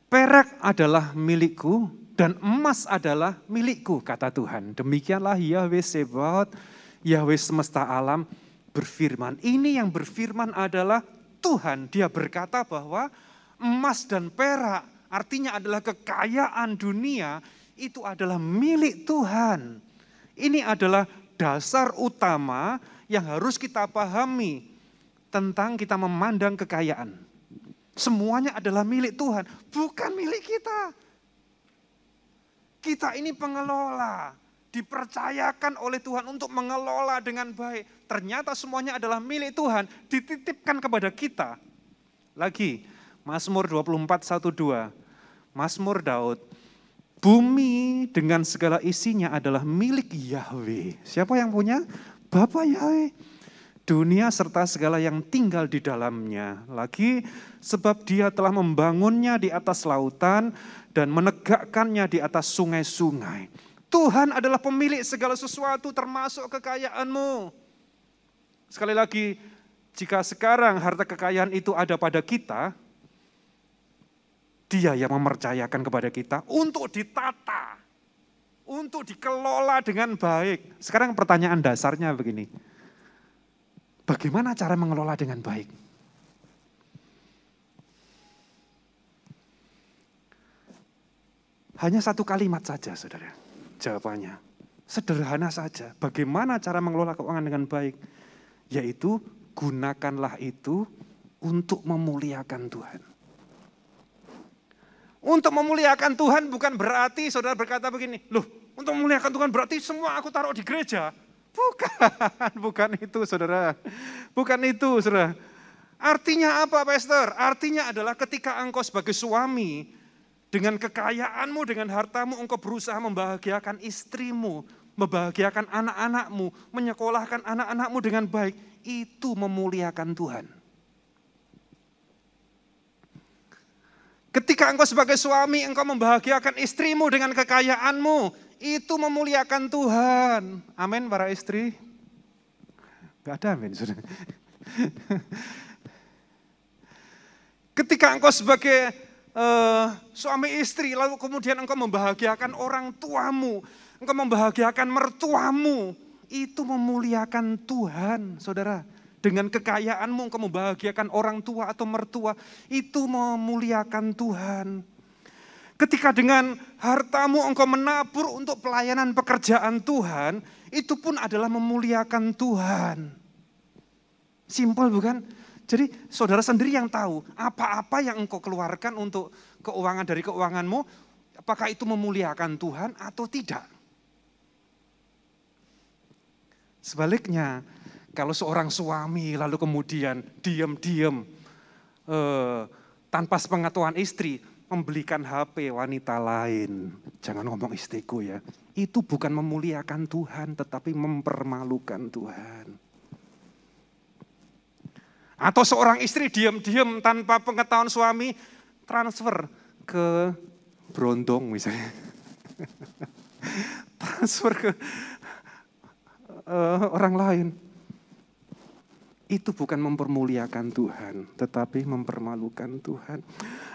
Perak adalah milikku dan emas adalah milikku, kata Tuhan. Demikianlah Yahweh Sebaot, Yahweh semesta alam berfirman. Ini yang berfirman adalah Tuhan. Dia berkata bahwa emas dan perak, artinya adalah kekayaan dunia, itu adalah milik Tuhan. Ini adalah dasar utama yang harus kita pahami tentang kita memandang kekayaan. Semuanya adalah milik Tuhan, bukan milik kita. Kita ini pengelola, dipercayakan oleh Tuhan untuk mengelola dengan baik. Ternyata semuanya adalah milik Tuhan, dititipkan kepada kita. Lagi, Mazmur 24, 1-2. Mazmur Daud. Bumi dengan segala isinya adalah milik Yahweh. Siapa yang punya? Bapa Yahweh. Dunia serta segala yang tinggal di dalamnya. Lagi, sebab Dia telah membangunnya di atas lautan dan menegakkannya di atas sungai-sungai. Tuhan adalah pemilik segala sesuatu termasuk kekayaanmu. Sekali lagi, jika sekarang harta kekayaan itu ada pada kita, Dia yang mempercayakan kepada kita untuk ditata, untuk dikelola dengan baik. Sekarang pertanyaan dasarnya begini, bagaimana cara mengelola dengan baik? Hanya satu kalimat saja, saudara. Jawabannya sederhana saja. Bagaimana cara mengelola keuangan dengan baik? Yaitu gunakanlah itu untuk memuliakan Tuhan. Untuk memuliakan Tuhan bukan berarti saudara berkata begini, loh untuk memuliakan Tuhan berarti semua aku taruh di gereja. Bukan itu saudara. Bukan itu saudara. Artinya apa Pastor? Artinya adalah ketika engkau sebagai suami, dengan kekayaanmu, dengan hartamu, engkau berusaha membahagiakan istrimu, membahagiakan anak-anakmu, menyekolahkan anak-anakmu dengan baik. Itu memuliakan Tuhan. Ketika engkau sebagai suami, engkau membahagiakan istrimu dengan kekayaanmu, itu memuliakan Tuhan. Amin para istri. Gak ada amin. Ketika engkau sebagai suami istri, lalu kemudian engkau membahagiakan orang tuamu, engkau membahagiakan mertuamu, itu memuliakan Tuhan, saudara. Dengan kekayaanmu engkau membahagiakan orang tua atau mertua, itu memuliakan Tuhan. Ketika dengan hartamu engkau menabur untuk pelayanan pekerjaan Tuhan, itu pun adalah memuliakan Tuhan. Simpel bukan? Jadi saudara sendiri yang tahu apa-apa yang engkau keluarkan untuk keuangan dari keuanganmu, apakah itu memuliakan Tuhan atau tidak. Sebaliknya, kalau seorang suami lalu kemudian diam-diam tanpa sepengetahuan istri membelikan HP wanita lain. Jangan ngomong istriku ya. Itu bukan memuliakan Tuhan tetapi mempermalukan Tuhan. Atau seorang istri diam-diam tanpa pengetahuan suami transfer ke Brondong misalnya. Transfer ke orang lain. Itu bukan mempermuliakan Tuhan, tetapi mempermalukan Tuhan.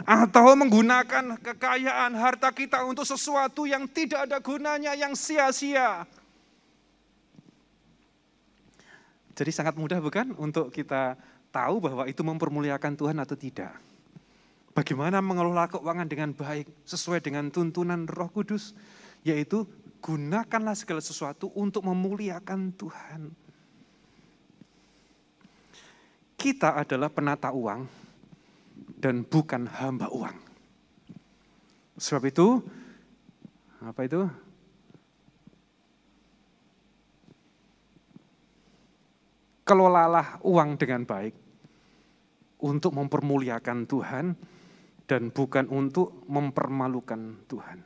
Atau menggunakan kekayaan harta kita untuk sesuatu yang tidak ada gunanya, yang sia-sia. Jadi sangat mudah bukan untuk kita tahu bahwa itu mempermuliakan Tuhan atau tidak. Bagaimana mengelola keuangan dengan baik, sesuai dengan tuntunan Roh Kudus, yaitu gunakanlah segala sesuatu untuk memuliakan Tuhan. Kita adalah penata uang dan bukan hamba uang. Sebab itu, apa itu? Kelolalah uang dengan baik untuk mempermuliakan Tuhan dan bukan untuk mempermalukan Tuhan.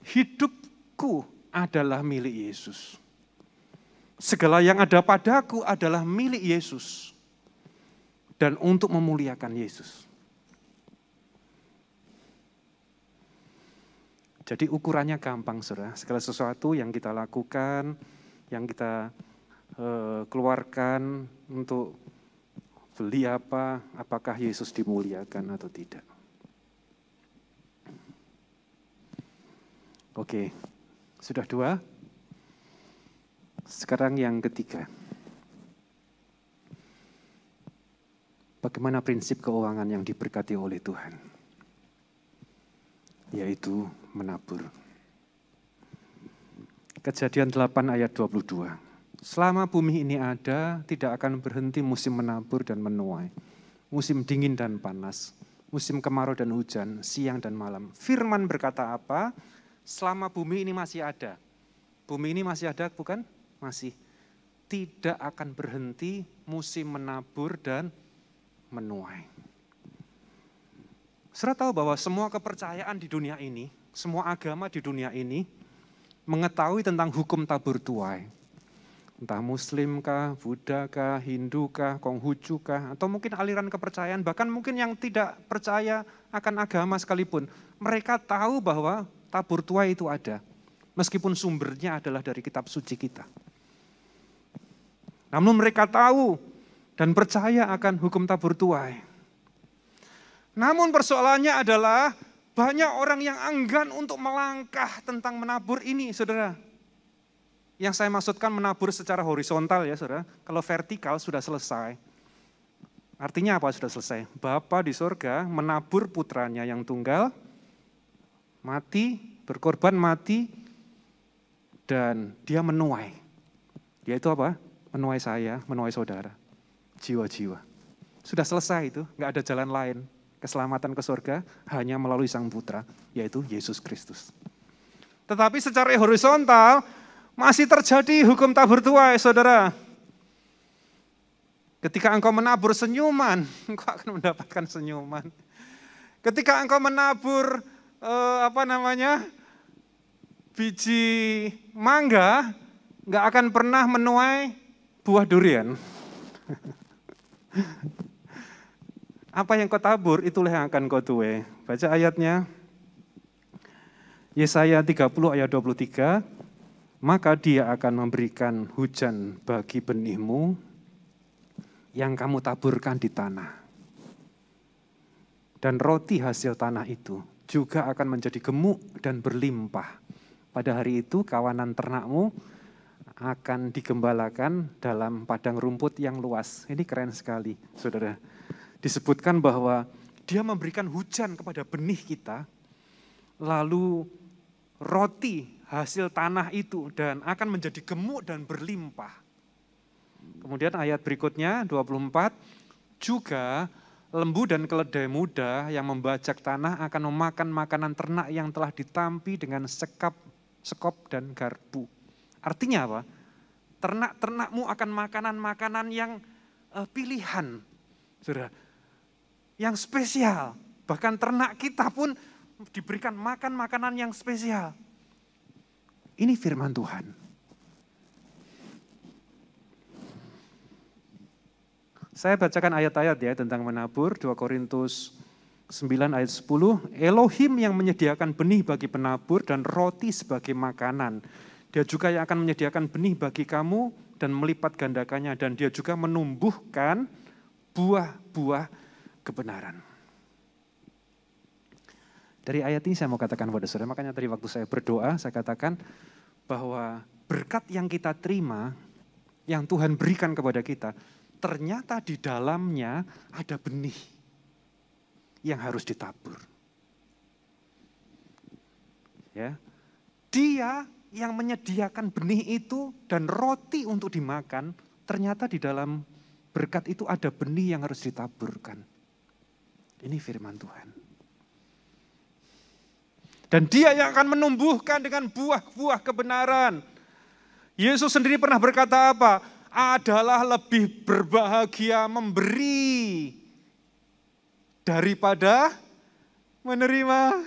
Hidupku adalah milik Yesus. Segala yang ada padaku adalah milik Yesus. Dan untuk memuliakan Yesus. Jadi ukurannya gampang, saudara. Segala sesuatu yang kita lakukan, yang kita keluarkan untuk beli apa, apakah Yesus dimuliakan atau tidak. Oke, sudah 2. Sekarang yang ketiga. Bagaimana prinsip keuangan yang diberkati oleh Tuhan? Yaitu menabur. Kejadian 8 ayat 22. Selama bumi ini ada, tidak akan berhenti musim menabur dan menuai. Musim dingin dan panas. Musim kemarau dan hujan, siang dan malam. Firman berkata apa? Selama bumi ini masih ada. Bumi ini masih ada, bukan? Masih. Tidak akan berhenti musim menabur dan menuai. Saudara tahu bahwa semua kepercayaan di dunia ini, semua agama di dunia ini mengetahui tentang hukum tabur tuai. Entah Muslim kah, Buddha kah, Hindu kah, Konghucu kah, atau mungkin aliran kepercayaan, bahkan mungkin yang tidak percaya akan agama sekalipun. Mereka tahu bahwa tabur tuai itu ada, meskipun sumbernya adalah dari kitab suci kita. Namun mereka tahu dan percaya akan hukum tabur tuai. Namun persoalannya adalah banyak orang yang enggan untuk melangkah tentang menabur ini, saudara. Yang saya maksudkan menabur secara horizontal ya, saudara. Kalau vertikal sudah selesai. Artinya apa sudah selesai? Bapa di surga menabur putranya yang tunggal, mati, berkorban mati, dan dia menuai. Yaitu apa? Menuai saya, menuai saudara. Jiwa-jiwa. Sudah selesai itu, nggak ada jalan lain. Keselamatan ke surga hanya melalui Sang Putra, yaitu Yesus Kristus. Tetapi secara horizontal masih terjadi hukum tabur tuai, saudara. Ketika engkau menabur senyuman, engkau akan mendapatkan senyuman. Ketika engkau menabur biji mangga, nggak akan pernah menuai buah durian. Apa yang kau tabur, itulah yang akan kau tuai. Baca ayatnya. Yesaya 30 ayat 23. Maka dia akan memberikan hujan bagi benihmu yang kamu taburkan di tanah. Dan roti hasil tanah itu juga akan menjadi gemuk dan berlimpah. Pada hari itu kawanan ternakmu akan digembalakan dalam padang rumput yang luas. Ini keren sekali, saudara. Disebutkan bahwa dia memberikan hujan kepada benih kita, lalu roti hasil tanah itu dan akan menjadi gemuk dan berlimpah. Kemudian ayat berikutnya 24, juga lembu dan keledai muda yang membajak tanah akan memakan makanan ternak yang telah ditampi dengan sekop dan garpu. Artinya apa? Ternak-ternakmu akan makanan-makanan yang pilihan, saudara, yang spesial. Bahkan ternak kita pun diberikan makan makanan yang spesial. Ini firman Tuhan. Saya bacakan ayat-ayat ya tentang menabur, 2 Korintus 9 ayat 10. Elohim yang menyediakan benih bagi penabur dan roti sebagai makanan. Dia juga yang akan menyediakan benih bagi kamu dan melipat gandakannya. Dan dia juga menumbuhkan buah-buah kebenaran. Dari ayat ini saya mau katakan kepada saudara, makanya tadi waktu saya berdoa, saya katakan bahwa berkat yang kita terima, yang Tuhan berikan kepada kita, ternyata di dalamnya ada benih yang harus ditabur. Ya, Dia yang menyediakan benih itu dan roti untuk dimakan, ternyata di dalam berkat itu ada benih yang harus ditaburkan. Ini firman Tuhan. Dan Dia yang akan menumbuhkan dengan buah-buah kebenaran. Yesus sendiri pernah berkata apa? Adalah lebih berbahagia memberi daripada menerima.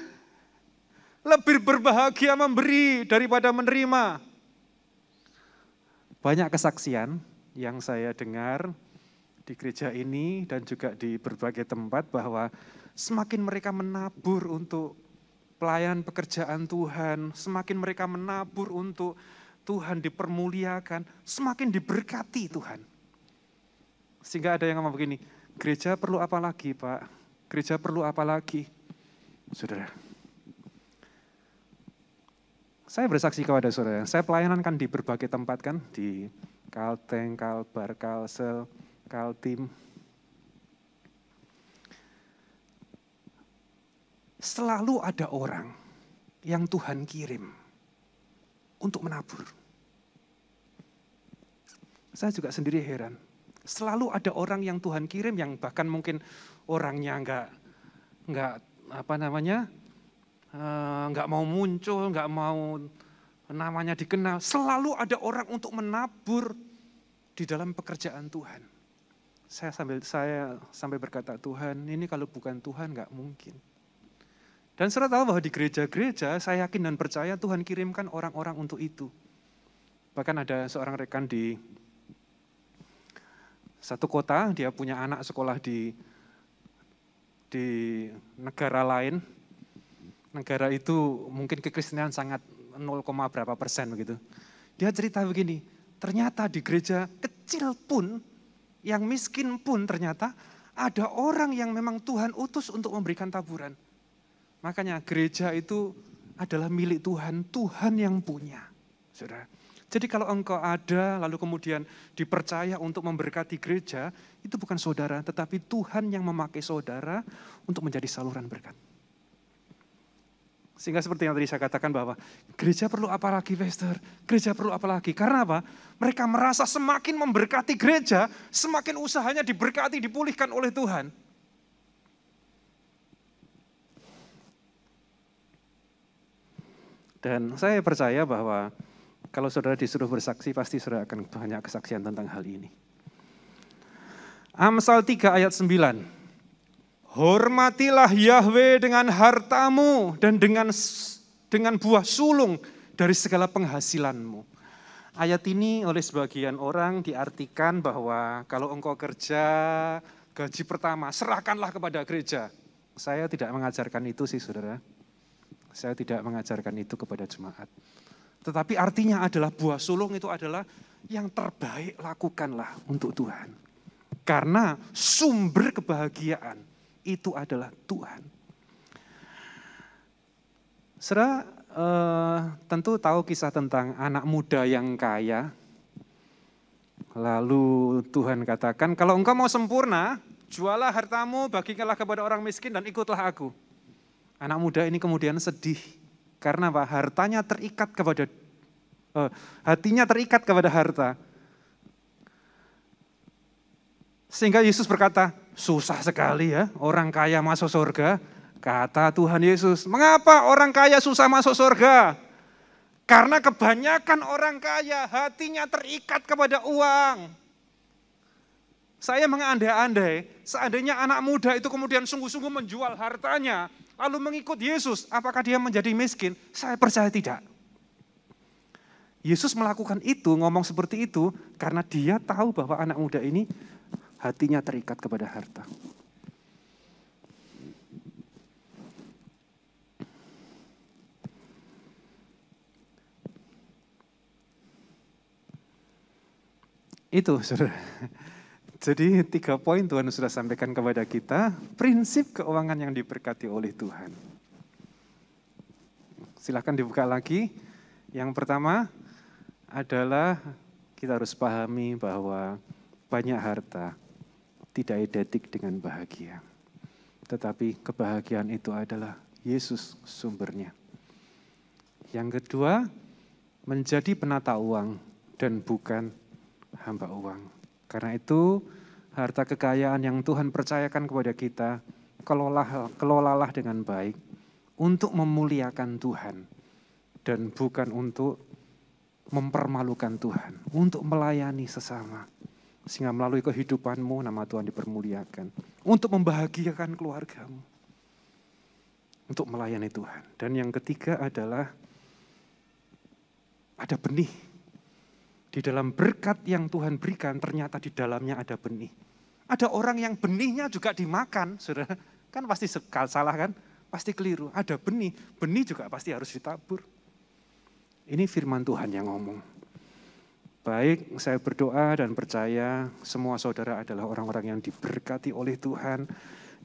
Lebih berbahagia memberi daripada menerima. Banyak kesaksian yang saya dengar di gereja ini dan juga di berbagai tempat bahwa semakin mereka menabur untuk pelayanan pekerjaan Tuhan, semakin mereka menabur untuk Tuhan dipermuliakan, semakin diberkati Tuhan. Sehingga ada yang ngomong begini, gereja perlu apa lagi Pak? Gereja perlu apa lagi? Saudara, saya bersaksi kepada saudara, saya pelayanan kan di berbagai tempat kan, di Kalteng, Kalbar, Kalsel, Kaltim. Selalu ada orang yang Tuhan kirim untuk menabur. Saya juga sendiri heran. Selalu ada orang yang Tuhan kirim yang bahkan mungkin orangnya nggak mau muncul, nggak mau namanya dikenal. Selalu ada orang untuk menabur di dalam pekerjaan Tuhan. Saya sampai berkata, Tuhan, ini kalau bukan Tuhan nggak mungkin. Dan saudara tahu bahwa di gereja-gereja saya yakin dan percaya Tuhan kirimkan orang-orang untuk itu. Bahkan ada seorang rekan di satu kota, dia punya anak sekolah di negara lain. Negara itu mungkin kekristenan sangat 0, berapa persen begitu. Dia cerita begini, ternyata di gereja kecil pun, yang miskin pun ternyata ada orang yang memang Tuhan utus untuk memberikan taburan. Makanya gereja itu adalah milik Tuhan, Tuhan yang punya. Saudara. Jadi kalau engkau ada lalu kemudian dipercaya untuk memberkati gereja, itu bukan saudara, tetapi Tuhan yang memakai saudara untuk menjadi saluran berkat. Sehingga seperti yang tadi saya katakan bahwa gereja perlu apa lagi, Pastor? Gereja perlu apa lagi? Karena apa? Mereka merasa semakin memberkati gereja, semakin usahanya diberkati, dipulihkan oleh Tuhan. Dan saya percaya bahwa kalau saudara disuruh bersaksi, pasti saudara akan banyak kesaksian tentang hal ini. Amsal 3 ayat 9. Hormatilah Yahweh dengan hartamu dan dengan buah sulung dari segala penghasilanmu. Ayat ini oleh sebagian orang diartikan bahwa kalau engkau kerja, gaji pertama, serahkanlah kepada gereja. Saya tidak mengajarkan itu sih saudara. Saya tidak mengajarkan itu kepada jemaat. Tetapi artinya adalah buah sulung itu adalah yang terbaik lakukanlah untuk Tuhan. Karena sumber kebahagiaan itu adalah Tuhan. Saudara tentu tahu kisah tentang anak muda yang kaya. Lalu Tuhan katakan, kalau engkau mau sempurna, jualah hartamu, bagikanlah kepada orang miskin dan ikutlah aku. Anak muda ini kemudian sedih. Karena apa? Hatinya terikat kepada harta. Sehingga Yesus berkata, susah sekali ya orang kaya masuk surga. Kata Tuhan Yesus, mengapa orang kaya susah masuk surga? Karena kebanyakan orang kaya hatinya terikat kepada uang. Saya mengandai-andai, seandainya anak muda itu kemudian sungguh-sungguh menjual hartanya, lalu mengikut Yesus, apakah dia menjadi miskin? Saya percaya tidak. Yesus melakukan itu, ngomong seperti itu, karena dia tahu bahwa anak muda ini hatinya terikat kepada harta. Itu, saudara. Jadi 3 poin Tuhan sudah sampaikan kepada kita, prinsip keuangan yang diberkati oleh Tuhan. Silakan dibuka lagi. Yang pertama adalah kita harus pahami bahwa banyak harta tidak identik dengan bahagia. Tetapi kebahagiaan itu adalah Yesus sumbernya. Yang kedua, menjadi penata uang dan bukan hamba uang. Karena itu, harta kekayaan yang Tuhan percayakan kepada kita, kelolalah dengan baik untuk memuliakan Tuhan dan bukan untuk mempermalukan Tuhan, untuk melayani sesama. Sehingga melalui kehidupanmu nama Tuhan dipermuliakan. Untuk membahagiakan keluargamu. Untuk melayani Tuhan. Dan yang ketiga adalah ada benih. Di dalam berkat yang Tuhan berikan ternyata di dalamnya ada benih. Ada orang yang benihnya juga dimakan. Saudara, kan pasti salah kan? Pasti keliru. Ada benih. Benih juga pasti harus ditabur. Ini firman Tuhan yang ngomong. Baik, saya berdoa dan percaya semua saudara adalah orang-orang yang diberkati oleh Tuhan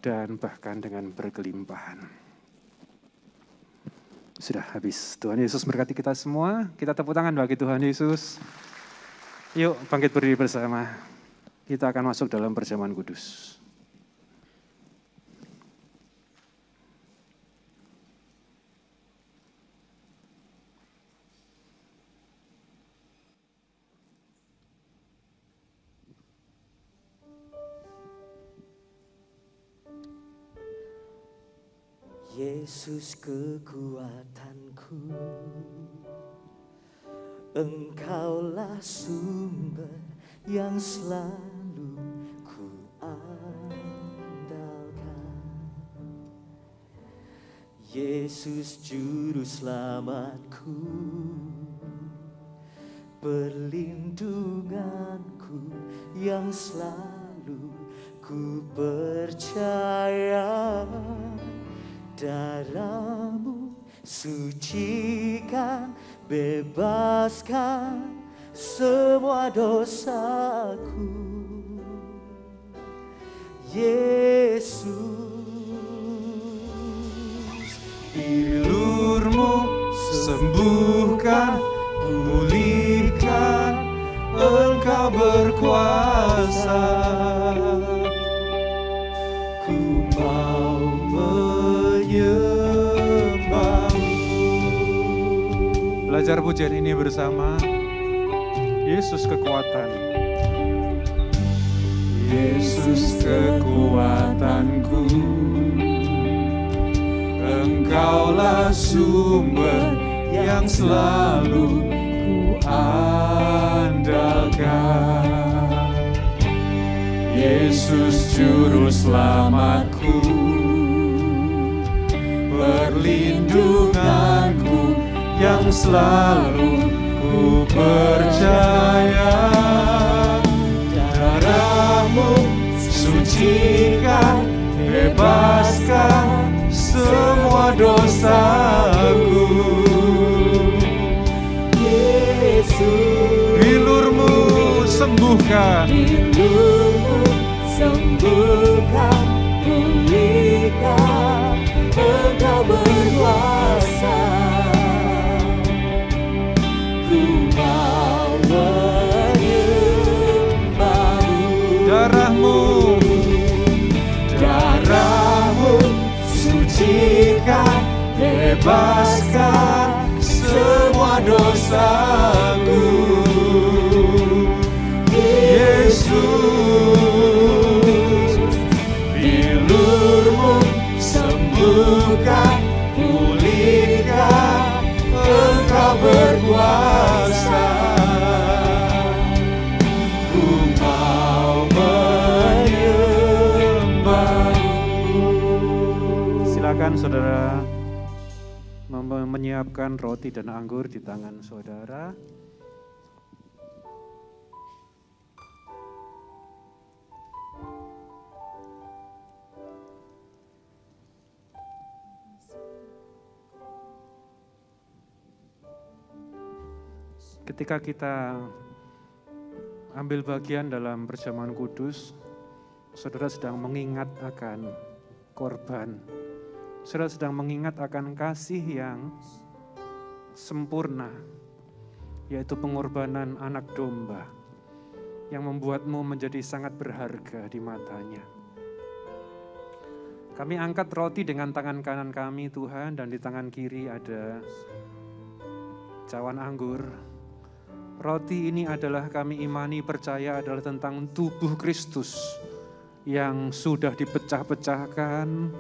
dan bahkan dengan berkelimpahan. Sudah habis. Tuhan Yesus berkati kita semua. Kita tepuk tangan bagi Tuhan Yesus. Yuk bangkit berdiri bersama. Kita akan masuk dalam perjamuan kudus. Yesus kekuatanku, Engkaulah sumber yang selalu ku andalkan. Yesus juru selamatku, perlindunganku yang selalu ku percaya. Darah-Mu sucikan, bebaskan semua dosaku. Yesus, Bilur-Mu sembuhkan, pulihkan, Engkau berkuasa. Ku mau belajar pujian ini bersama. Yesus kekuatan. Yesus kekuatanku, Engkaulah sumber yang selalu ku andalkan. Yesus juru selamatku, perlindunganku yang selalu ku percaya. Darah-Mu sucikan, bebaskan semua dosaku. Yesus, Bilur-Mu sembuhkan, Bilur-Mu sembuhkan, pulihkan, Engkau berkuasa. Ku mau menyembah-Mu. bebaskan semua dosaku. Yesus, bilurmu sembuhkan, pulihkan, Engkau berkuasa. Ku mau menyembahmu. Silakan saudara menyiapkan roti dan anggur di tangan saudara. Ketika kita ambil bagian dalam perjamuan kudus, saudara sedang mengingat akan korban. Saudara sedang mengingat akan kasih yang sempurna, yaitu pengorbanan anak domba yang membuatmu menjadi sangat berharga di matanya. Kami angkat roti dengan tangan kanan kami, Tuhan, dan di tangan kiri ada cawan anggur. Roti ini adalah kami imani, percaya adalah tentang tubuh Kristus yang sudah dipecah-pecahkan,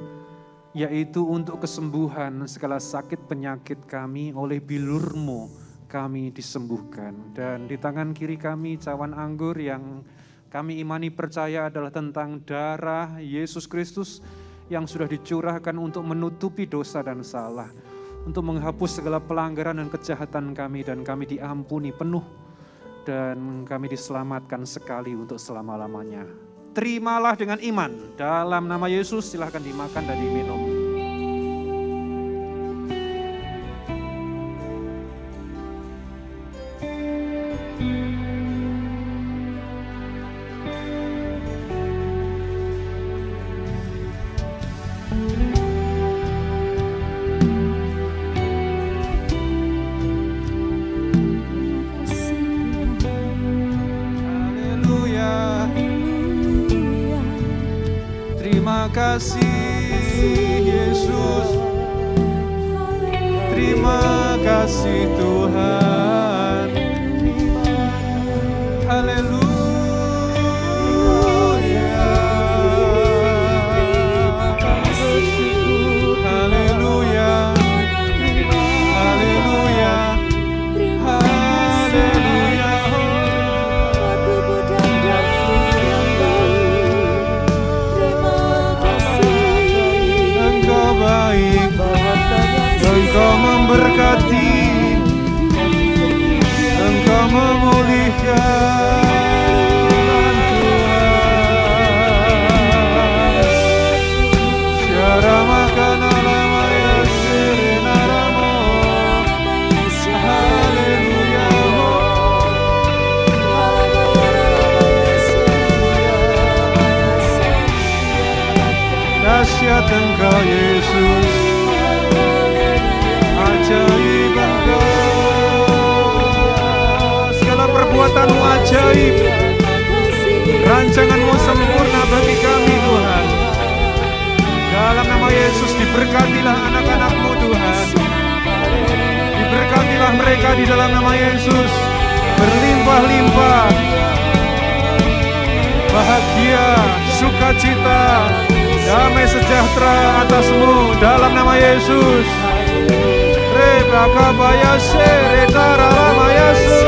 yaitu untuk kesembuhan segala sakit penyakit kami. Oleh bilur-Mu kami disembuhkan. Dan di tangan kiri kami cawan anggur yang kami imani, percaya adalah tentang darah Yesus Kristus yang sudah dicurahkan untuk menutupi dosa dan salah, untuk menghapus segala pelanggaran dan kejahatan kami, dan kami diampuni penuh, dan kami diselamatkan sekali untuk selama-lamanya. Terimalah dengan iman, dalam nama Yesus silahkan dimakan dan diminum. Terima kasih Yesus, terima kasih Tuhan, haleluya, haleluya, haleluya, haleluya. Baik, Engkau memberkati, Engkau memulihkan, Tuhan. Syara makan alama ya sirinaramo, haleluya. Dahsyat Engkau Yesus, ajaib Engkau, segala perbuatan-Mu ajaib, rancangan-Mu sempurna bagi kami Tuhan. Dalam nama Yesus diberkatilah anak-anak-Mu Tuhan, diberkatilah mereka di dalam nama Yesus, berlimpah-limpah, bahagia, sukacita, damai sejahtera atasmu dalam nama Yesus. Rebaka bayase retara lama Yesus.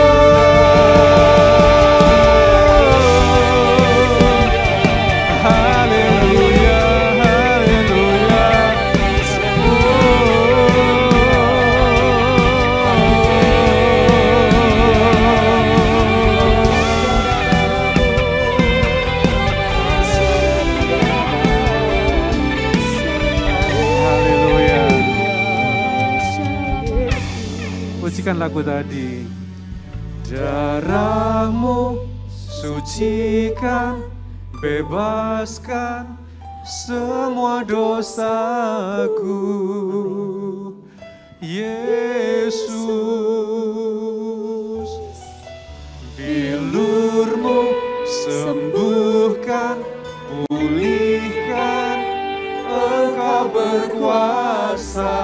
Haleluya, haleluya. Pujikan lagu tadi. Darah-Mu sucikan, bebaskan semua dosaku, Yesus. Bilur-Mu sembuhkan, pulihkan, Engkau berkuasa.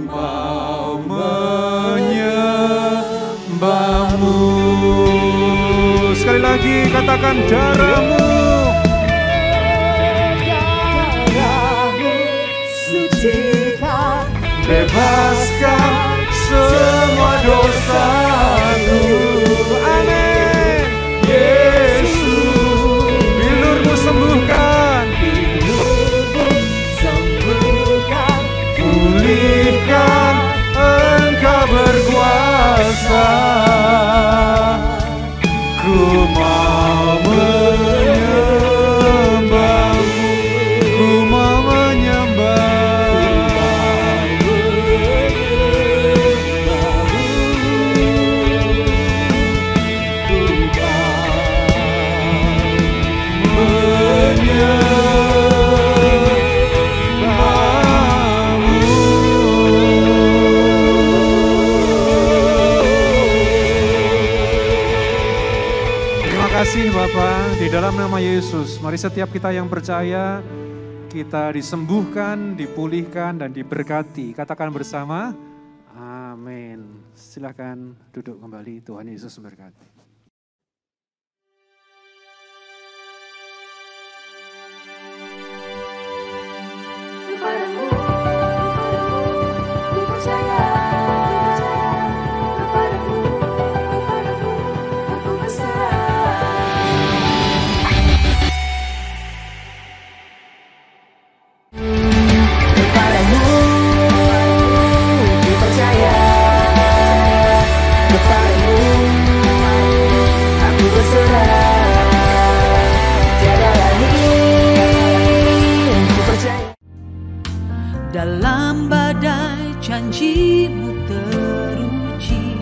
mau menyembahmu. Sekali lagi katakan darahmu. sucikan, Bebaskan semua dosaku. Amin. Yesus, bilurmu sembuhkan, sembuhkan, pulihkan, Engkau berkuasa. Ku mau menyembahmu, ku mau kasih Bapa, di dalam nama Yesus, mari setiap kita yang percaya, kita disembuhkan, dipulihkan, dan diberkati. Katakan bersama, amin. Silakan duduk kembali, Tuhan Yesus memberkati. Kepadamu, ku percaya. Kepadamu, aku berserah. Kepadamu, ku percaya. Kepadamu, aku berserah. Tiada lain, ku percaya. Dalam badai janjimu teruji,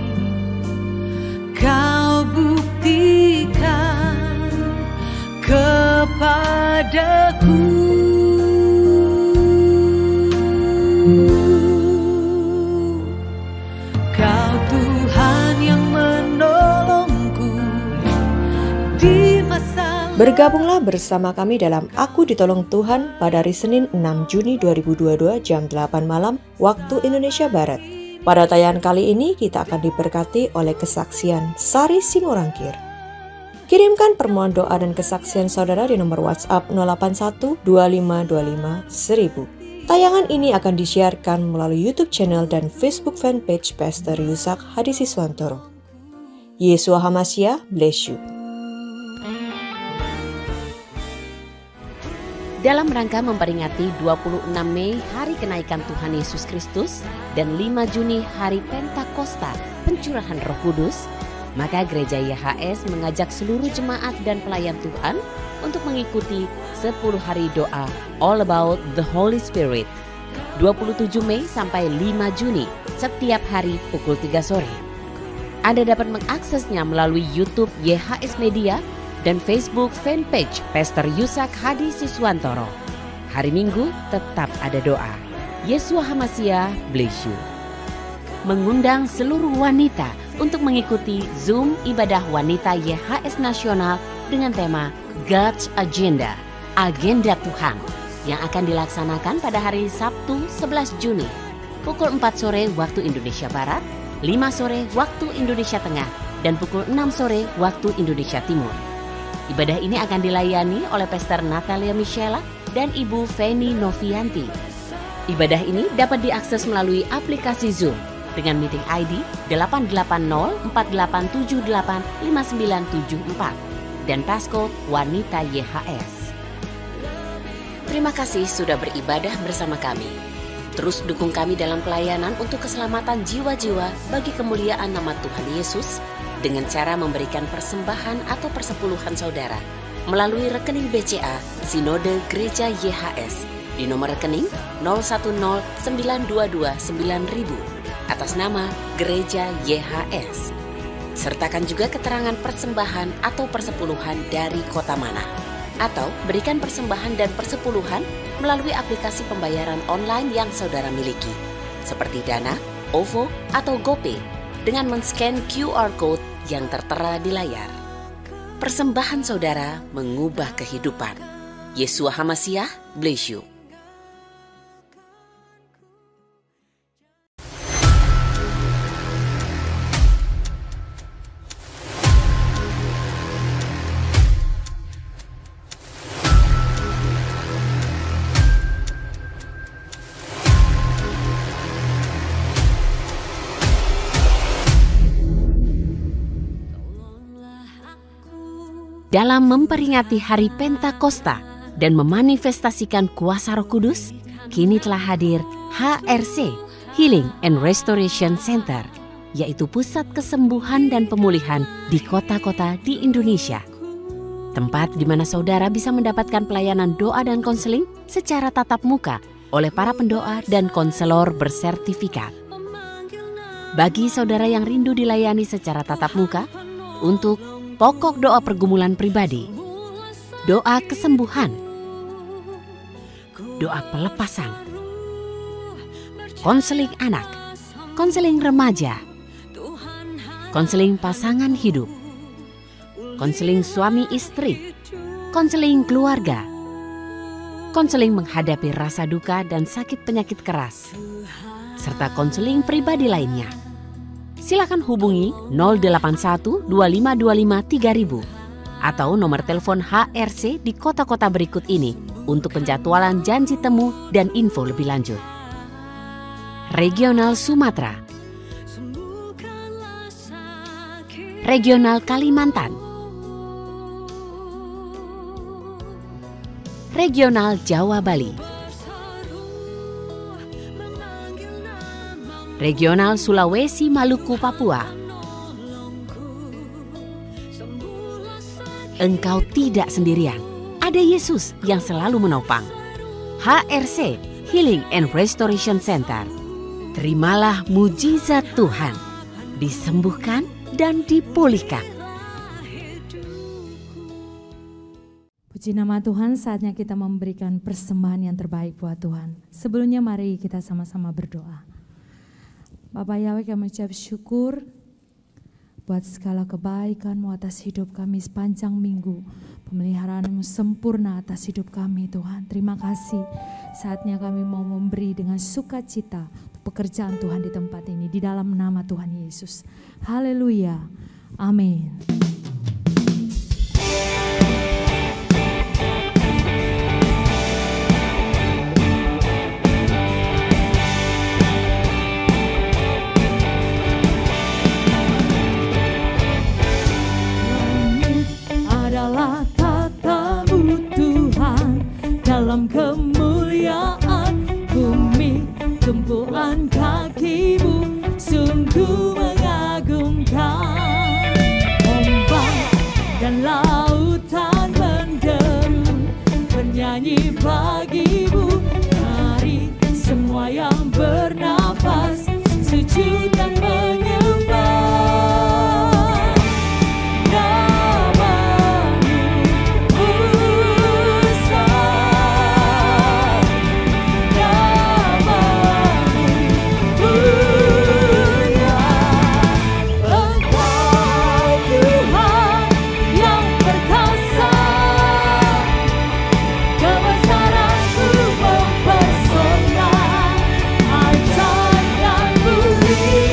kau buktikan kepadaku. Kau Tuhan yang menolongku di masa. Bergabunglah bersama kami dalam Aku Ditolong Tuhan pada hari Senin 6 Juni 2022 jam 8 malam waktu Indonesia Barat. Pada tayangan kali ini kita akan diberkati oleh kesaksian Sari Simorangkir. Kirimkan permohonan doa dan kesaksian saudara di nomor WhatsApp 081 2525 1000. Tayangan ini akan disiarkan melalui YouTube channel dan Facebook fanpage Pastor Yusak Hadisiswantoro. Yesua Hamasia, bless you. Dalam rangka memperingati 26 Mei Hari Kenaikan Tuhan Yesus Kristus dan 5 Juni Hari Pentakosta Pencurahan Roh Kudus, maka Gereja YHS mengajak seluruh jemaat dan pelayan Tuhan untuk mengikuti 10 hari doa All About the Holy Spirit 27 Mei sampai 5 Juni setiap hari pukul 3 sore. Anda dapat mengaksesnya melalui YouTube YHS Media dan Facebook fanpage Pastor Yusak Hadisiswantoro. Hari Minggu tetap ada doa. Yesua Hamasia, bless you. Mengundang seluruh wanita untuk mengikuti Zoom Ibadah Wanita YHS Nasional dengan tema God's Agenda, Agenda Tuhan, yang akan dilaksanakan pada hari Sabtu 11 Juni, pukul 4 sore waktu Indonesia Barat, 5 sore waktu Indonesia Tengah, dan pukul 6 sore waktu Indonesia Timur. Ibadah ini akan dilayani oleh Pastor Natalia Michela dan Ibu Feni Novianti. Ibadah ini dapat diakses melalui aplikasi Zoom dengan meeting ID 88048785974 dan passcode Wanita YHS. Terima kasih sudah beribadah bersama kami. Terus dukung kami dalam pelayanan untuk keselamatan jiwa-jiwa bagi kemuliaan nama Tuhan Yesus dengan cara memberikan persembahan atau persepuluhan saudara melalui rekening BCA Sinode Gereja YHS di nomor rekening 0109229000 atas nama Gereja YHS. Sertakan juga keterangan persembahan atau persepuluhan dari kota mana. Atau berikan persembahan dan persepuluhan melalui aplikasi pembayaran online yang saudara miliki, seperti Dana, OVO, atau GoPay, dengan men-scan QR Code yang tertera di layar. Persembahan saudara mengubah kehidupan. Yesua Hamasia, bless you. Dalam memperingati hari Pentakosta dan memanifestasikan kuasa Roh Kudus, kini telah hadir HRC, Healing and Restoration Center, yaitu pusat kesembuhan dan pemulihan di kota-kota di Indonesia. Tempat di mana saudara bisa mendapatkan pelayanan doa dan konseling secara tatap muka oleh para pendoa dan konselor bersertifikat. Bagi saudara yang rindu dilayani secara tatap muka, untuk pokok doa pergumulan pribadi, doa kesembuhan, doa pelepasan, konseling anak, konseling remaja, konseling pasangan hidup, konseling suami istri, konseling keluarga, konseling menghadapi rasa duka dan sakit penyakit keras, serta konseling pribadi lainnya. Silakan hubungi 081 2525 3000 atau nomor telepon HRC di kota-kota berikut ini untuk penjadwalan janji temu dan info lebih lanjut. Regional Sumatera, Regional Kalimantan, Regional Jawa Bali, Regional Sulawesi Maluku Papua. Engkau tidak sendirian. Ada Yesus yang selalu menopang. HRC, Healing and Restoration Center. Terimalah mujizat Tuhan. Disembuhkan dan dipulihkan. Puji nama Tuhan, saatnya kita memberikan persembahan yang terbaik buat Tuhan. Sebelumnya mari kita sama-sama berdoa. Bapak Yahweh, kami ucap syukur buat segala kebaikan-Mu atas hidup kami sepanjang minggu. Pemeliharaan-Mu sempurna atas hidup kami Tuhan. Terima kasih, saatnya kami mau memberi dengan sukacita pekerjaan Tuhan di tempat ini. Di dalam nama Tuhan Yesus. Haleluya. Amin. Dalam kemuliaan bumi, tumpuan kaki-Mu sungguh mengagumkan. Ombak dan lautan menderu bernyanyi bagi-Mu. Mari semua yang bernafas sujud dan menyembah. Ajaib dan mulia.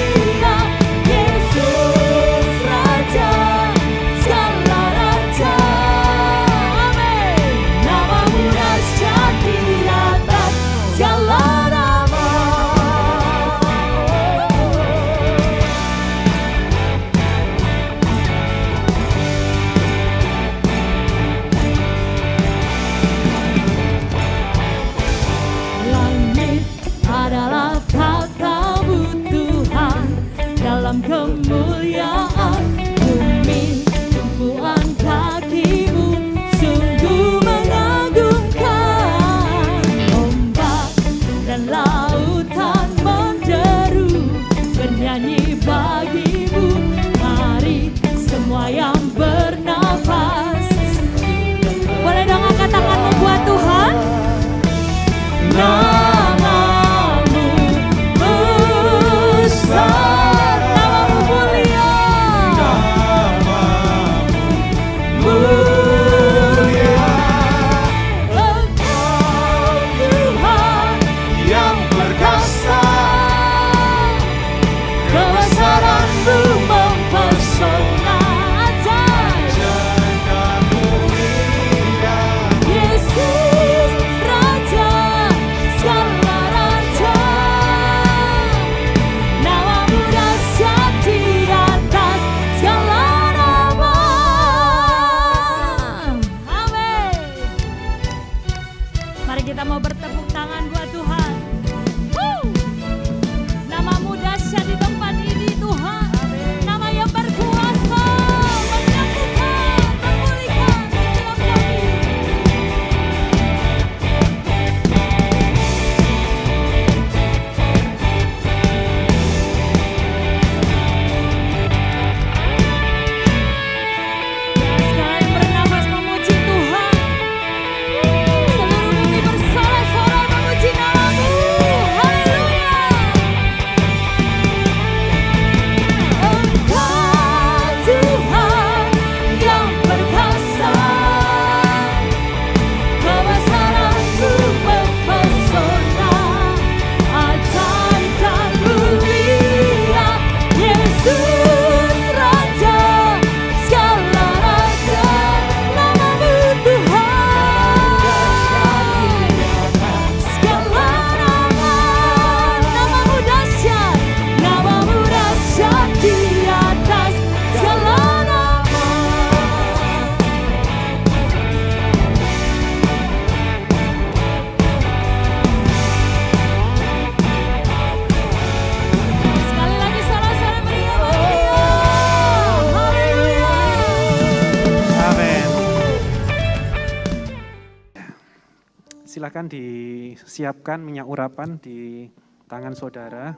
Silakan disiapkan minyak urapan di tangan saudara.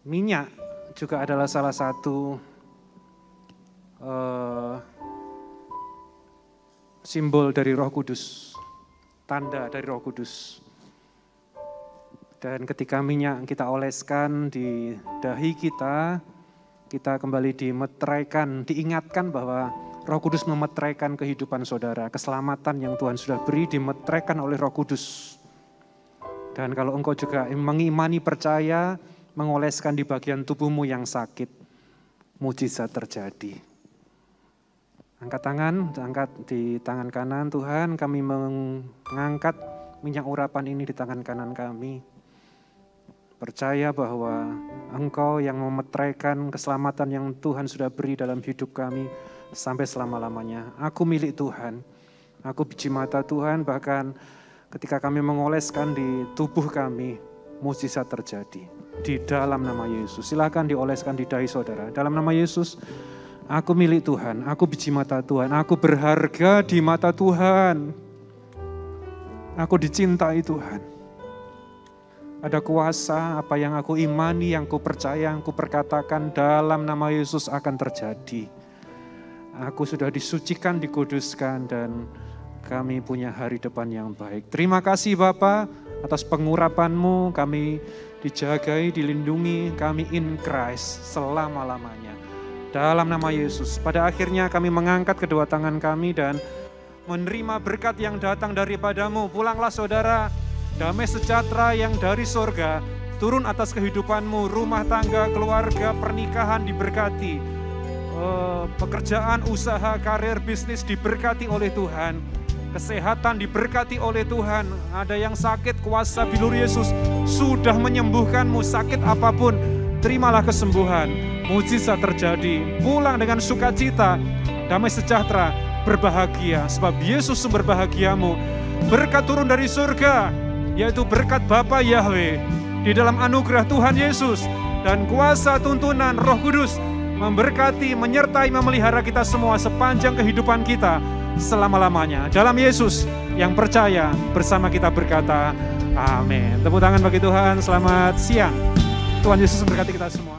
Minyak juga adalah salah satu simbol dari Roh Kudus, tanda dari Roh Kudus. Dan ketika minyak kita oleskan di dahi kita kembali dimeteraikan, diingatkan bahwa Roh Kudus memeteraikan kehidupan saudara. Keselamatan yang Tuhan sudah beri dimeteraikan oleh Roh Kudus. Dan kalau engkau juga mengimani, percaya, mengoleskan di bagian tubuhmu yang sakit, mujizat terjadi. Angkat tangan, angkat di tangan kanan. Tuhan, kami mengangkat minyak urapan ini di tangan kanan kami. Percaya bahwa Engkau yang memeteraikan keselamatan yang Tuhan sudah beri dalam hidup kami sampai selama-lamanya. Aku milik Tuhan, aku biji mata Tuhan, bahkan ketika kami mengoleskan di tubuh kami, mujizat terjadi. Di dalam nama Yesus, silakan dioleskan di dahi saudara. Dalam nama Yesus, aku milik Tuhan, aku biji mata Tuhan, aku berharga di mata Tuhan. Aku dicintai Tuhan. Ada kuasa, apa yang aku imani, yang ku percaya, yang ku perkatakan dalam nama Yesus akan terjadi. Aku sudah disucikan, dikuduskan, dan kami punya hari depan yang baik. Terima kasih Bapa atas pengurapan-Mu, kami dijagai, dilindungi, kami in Christ selama-lamanya. Dalam nama Yesus, pada akhirnya kami mengangkat kedua tangan kami dan menerima berkat yang datang daripada-Mu. Pulanglah saudara, damai sejahtera yang dari sorga turun atas kehidupanmu, rumah tangga, keluarga, pernikahan diberkati, pekerjaan, usaha, karir, bisnis diberkati oleh Tuhan, kesehatan diberkati oleh Tuhan. Ada yang sakit, kuasa bilur Yesus sudah menyembuhkanmu. Sakit apapun, terimalah kesembuhan, mujizat terjadi. Pulang dengan sukacita, damai sejahtera, berbahagia, sebab Yesus sumber bahagiamu. Berkat turun dari surga, yaitu berkat Bapa Yahweh, di dalam anugerah Tuhan Yesus, dan kuasa tuntunan Roh Kudus memberkati, menyertai, memelihara kita semua sepanjang kehidupan kita selama-lamanya. Dalam Yesus yang percaya bersama kita berkata, amin. Tepuk tangan bagi Tuhan, selamat siang. Tuhan Yesus memberkati kita semua.